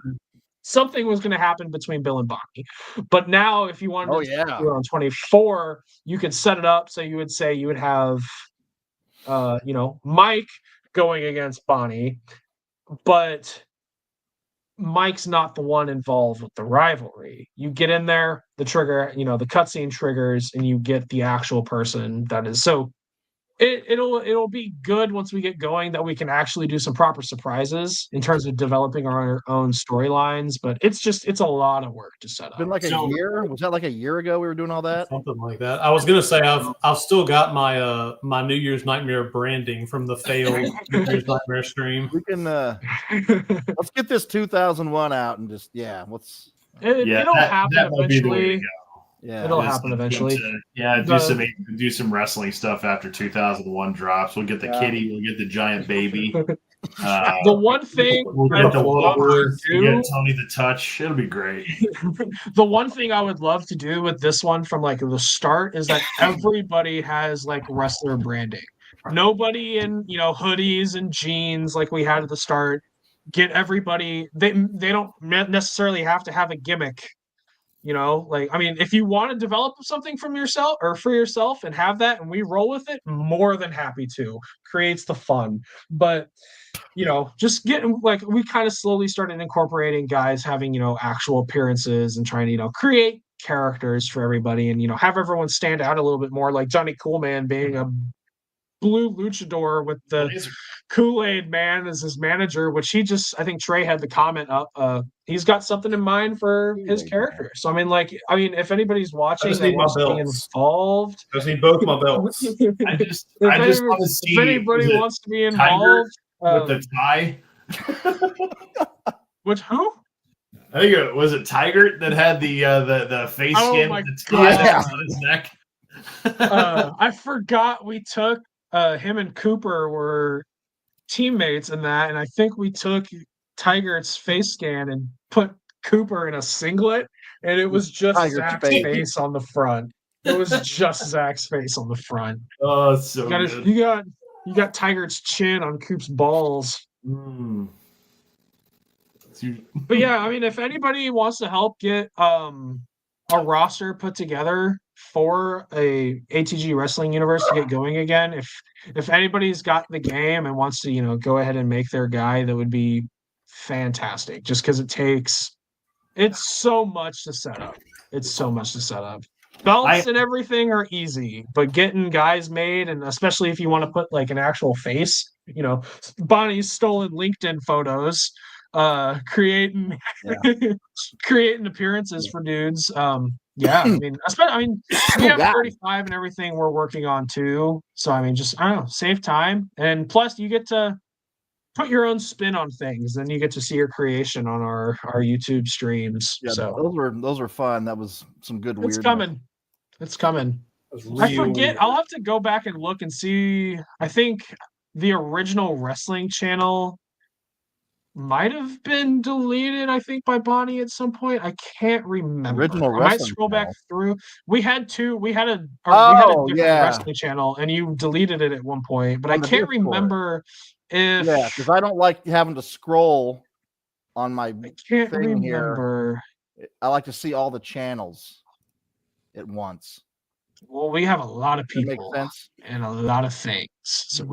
Speaker 1: something was going to happen between Bill and Bonnie. But now, if you wanted to do it on 24, you could set it up so you would say you would have, Mike going against Bonnie, but Mike's not the one involved with the rivalry. You get in there, the trigger, the cutscene triggers, and you get the actual person that is. So it'll be good once we get going that we can actually do some proper surprises in terms of developing our own storylines. But it's a lot of work to set up.
Speaker 3: Been like a year? Was that like a year ago we were doing all that?
Speaker 2: Something like that. I was gonna say I've still got my my New Year's Nightmare branding from the failed New Year's Nightmare stream.
Speaker 3: We can let's get this 2001 out and just
Speaker 1: it'll happen eventually.
Speaker 3: Yeah,
Speaker 1: it'll happen eventually.
Speaker 4: Do some wrestling stuff after 2001 drops. We'll get the kitty. We'll get the giant baby.
Speaker 1: The one thing
Speaker 4: we'll get the Wahlberg. We'll get Tony the Touch. It'll be great.
Speaker 1: The one thing I would love to do with this one from the start is that everybody has wrestler branding. Nobody in hoodies and jeans like we had at the start. Get everybody. They don't necessarily have to have a gimmick. If you want to develop something from yourself or for yourself and have that and we roll with it, more than happy to. Creates the fun. But, just getting we kind of slowly started incorporating guys having, actual appearances and trying to, create characters for everybody, and have everyone stand out a little bit more, like Johnny Coolman being a blue luchador with the Kool-Aid Man as his manager, which I think Trey had the comment up. He's got something in mind for his character. So if anybody's watching
Speaker 2: just
Speaker 1: that
Speaker 2: need my
Speaker 1: wants to be
Speaker 2: belts.
Speaker 1: involved,
Speaker 2: I just need both my belts.
Speaker 4: I just want to see
Speaker 1: if anybody wants to be involved
Speaker 4: with the tie.
Speaker 1: Which who?
Speaker 4: I think it was Tiger that had the face skin with the tie on his neck.
Speaker 1: I forgot we took him and Cooper were teammates in that, and I think we took Tiger's face scan and put Cooper in a singlet, and it was just Zach's face on the front. It was just Zach's face on the front.
Speaker 4: Oh, it's so good.
Speaker 1: You got Tiger's chin on Coop's balls.
Speaker 4: Mm.
Speaker 1: But yeah, if anybody wants to help get a roster put together for a ATG wrestling universe to get going again, if anybody's got the game and wants to go ahead and make their guy, that would be fantastic, just because it's so much to set up. Belts and everything are easy, but getting guys made, and especially if you want to put like an actual face, Bonnie's stolen LinkedIn photos, creating appearances for dudes. We have 35 and everything we're working on too. So I don't know, save time, and plus you get to put your own spin on things. Then you get to see your creation on our YouTube streams.
Speaker 3: Yeah,
Speaker 1: so
Speaker 3: those were fun. That was some good weird.
Speaker 1: It's coming. I forget. I'll have to go back and look and see. I think the original wrestling channel might have been deleted, I think, by Bonnie at some point. I can't remember. I might scroll back through. We had a different wrestling channel, and you deleted it at one point, but I can't remember if.
Speaker 3: Yeah, because I don't like having to scroll on my
Speaker 1: thing
Speaker 3: remember. Here. I like to see all the channels at once.
Speaker 1: Well, we have a lot of people and a lot of things. So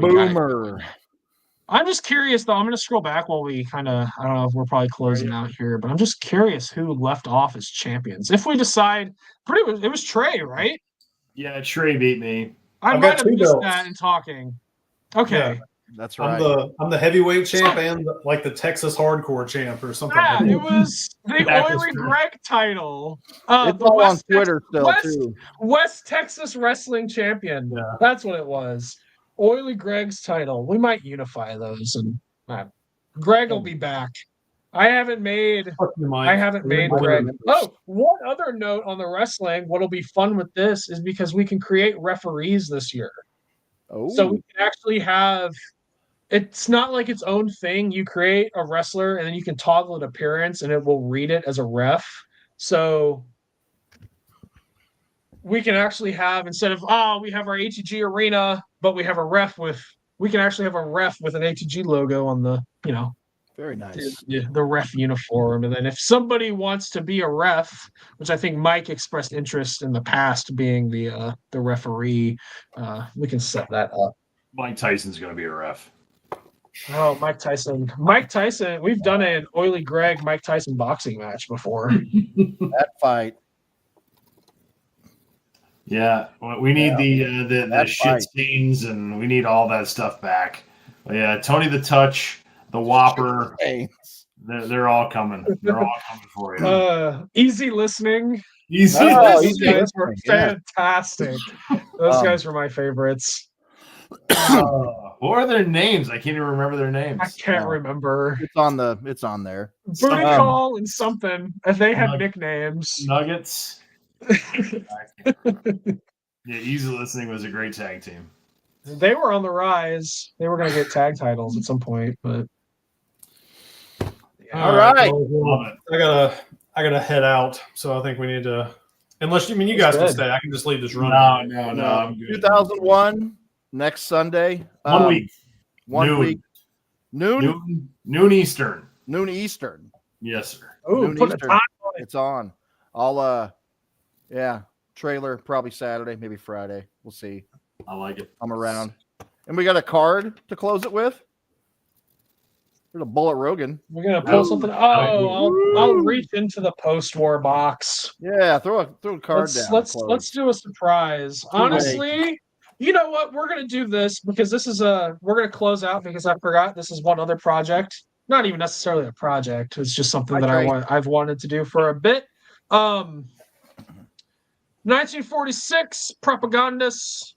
Speaker 1: I'm just curious, though. I'm going to scroll back while we I don't know if we're probably closing out here, but I'm just curious who left off as champions. If we decide, it was Trey, right?
Speaker 4: Yeah, Trey beat me.
Speaker 1: I might have missed that in talking. Okay.
Speaker 3: Yeah, that's right.
Speaker 2: I'm the heavyweight champ and the Texas hardcore champ or something.
Speaker 1: Yeah, it was the Oily Greg title.
Speaker 3: It's all on Twitter still, too.
Speaker 1: West Texas Wrestling Champion. Yeah. That's what it was. Oily Greg's title. We might unify those, and Greg will be back. I haven't made Greg. Oh, one other note on the wrestling. What'll be fun with this is because we can create referees this year.
Speaker 3: Oh.
Speaker 1: So we can actually have. It's not like its own thing. You create a wrestler, and then you can toggle an appearance, and it will read it as a ref. So we can actually have, instead of we have our ATG arena, but we have we can actually have a ref with an ATG logo on the
Speaker 3: very nice
Speaker 1: the ref uniform. And then if somebody wants to be a ref, which I think Mike expressed interest in the past being the referee, we can set that up.
Speaker 4: Mike Tyson's going to be a ref.
Speaker 1: Oh, Mike Tyson. We've done an Oily Greg Mike Tyson boxing match before.
Speaker 3: That fight.
Speaker 4: Yeah, we need the shit stains, and we need all that stuff back. But yeah, Tony the Touch, the Whopper, they're all coming. They're all coming for you.
Speaker 1: Easy listening.
Speaker 4: These
Speaker 1: guys were fantastic. Those guys were my favorites.
Speaker 4: What are their names? I can't even remember their names.
Speaker 1: I can't remember.
Speaker 3: It's on there.
Speaker 1: Booty Call and something. They had nicknames.
Speaker 4: Nuggets. Yeah, Easy Listening was a great tag team.
Speaker 1: They were on the rise. They were going to get tag titles at some point, but
Speaker 3: all right.
Speaker 2: I gotta head out, so I think we need to. Unless you guys can stay, I can just leave this running.
Speaker 4: No, I'm good.
Speaker 3: 2001 next Sunday.
Speaker 4: 1 week.
Speaker 3: 1 week.
Speaker 4: Noon Eastern.
Speaker 3: Noon Eastern.
Speaker 4: Yes, sir.
Speaker 1: Oh, put a time on it.
Speaker 3: It's on. I'll trailer probably Saturday, maybe Friday. We'll see.
Speaker 4: I like it.
Speaker 3: I'm around. And we got a card to close it with. There's a Bullet Rogan.
Speaker 1: We're gonna pull something. Oh, I'll reach into the post-war box.
Speaker 3: Yeah, throw a card down.
Speaker 1: Let's do a surprise. Honestly, you know what? We're gonna do this because this is we're gonna close out because I forgot this is one other project. Not even necessarily a project. It's just something that I've wanted to do for a bit. 1946 propagandist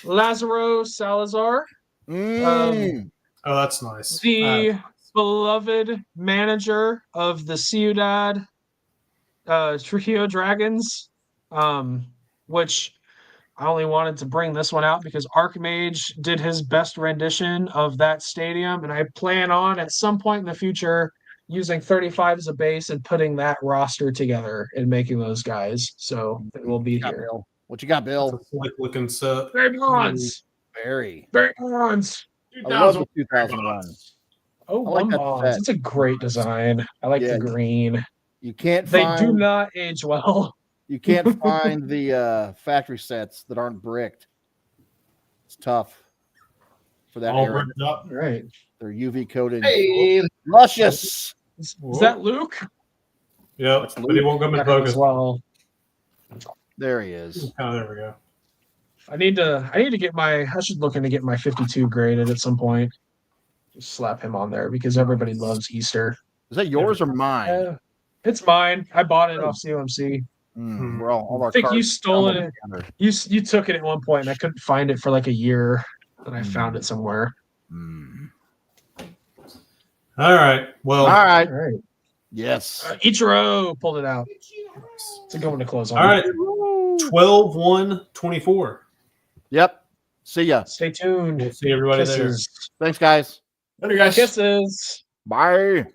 Speaker 1: Lazaro Salazar.
Speaker 2: Oh, that's nice.
Speaker 1: The beloved manager of the Ciudad Trujillo Dragons, which I only wanted to bring this one out because Archmage did his best rendition of that stadium, and I plan on at some point in the future using 35 as a base and putting that roster together and making those guys. So it will be here.
Speaker 3: Bill. What you got, Bill?
Speaker 2: That's a slick looking set.
Speaker 1: Barry Bonds.
Speaker 3: Barry
Speaker 1: Bonds.
Speaker 3: I love the 2001.
Speaker 1: Oh,
Speaker 3: I like that
Speaker 1: Bonds.
Speaker 3: set.
Speaker 1: It's a great design. I like the green.
Speaker 3: You can't
Speaker 1: They
Speaker 3: find,
Speaker 1: do not age well.
Speaker 3: You can't find the factory sets that aren't bricked. It's tough for that
Speaker 4: All
Speaker 3: era.
Speaker 4: bricked up.
Speaker 1: Right.
Speaker 3: They're UV coated.
Speaker 4: Hey,
Speaker 3: Luscious.
Speaker 1: Is that Luke?
Speaker 2: Yeah, but he won't come in focus.
Speaker 1: As well.
Speaker 3: There he is.
Speaker 2: Oh, there we go.
Speaker 1: I need to get I should look into get my 52 graded at some point. Just slap him on there because everybody loves Easter.
Speaker 3: Is that yours or mine?
Speaker 1: It's mine. I bought it off COMC.
Speaker 3: We're all our
Speaker 1: I think you
Speaker 3: cards
Speaker 1: stole it.
Speaker 3: together.
Speaker 1: You took it at one point and I couldn't find it for like a year. And I found it somewhere.
Speaker 2: All right. Well,
Speaker 3: All right.
Speaker 1: All right.
Speaker 3: Yes.
Speaker 1: Ichiro pulled it out. It's a good one to close on.
Speaker 2: all right. 12-1-24.
Speaker 3: Yep. See ya.
Speaker 1: Stay tuned.
Speaker 2: We'll see everybody there.
Speaker 1: Kisses.
Speaker 3: Thanks, guys.
Speaker 4: later, guys.
Speaker 1: Kisses.
Speaker 3: Bye.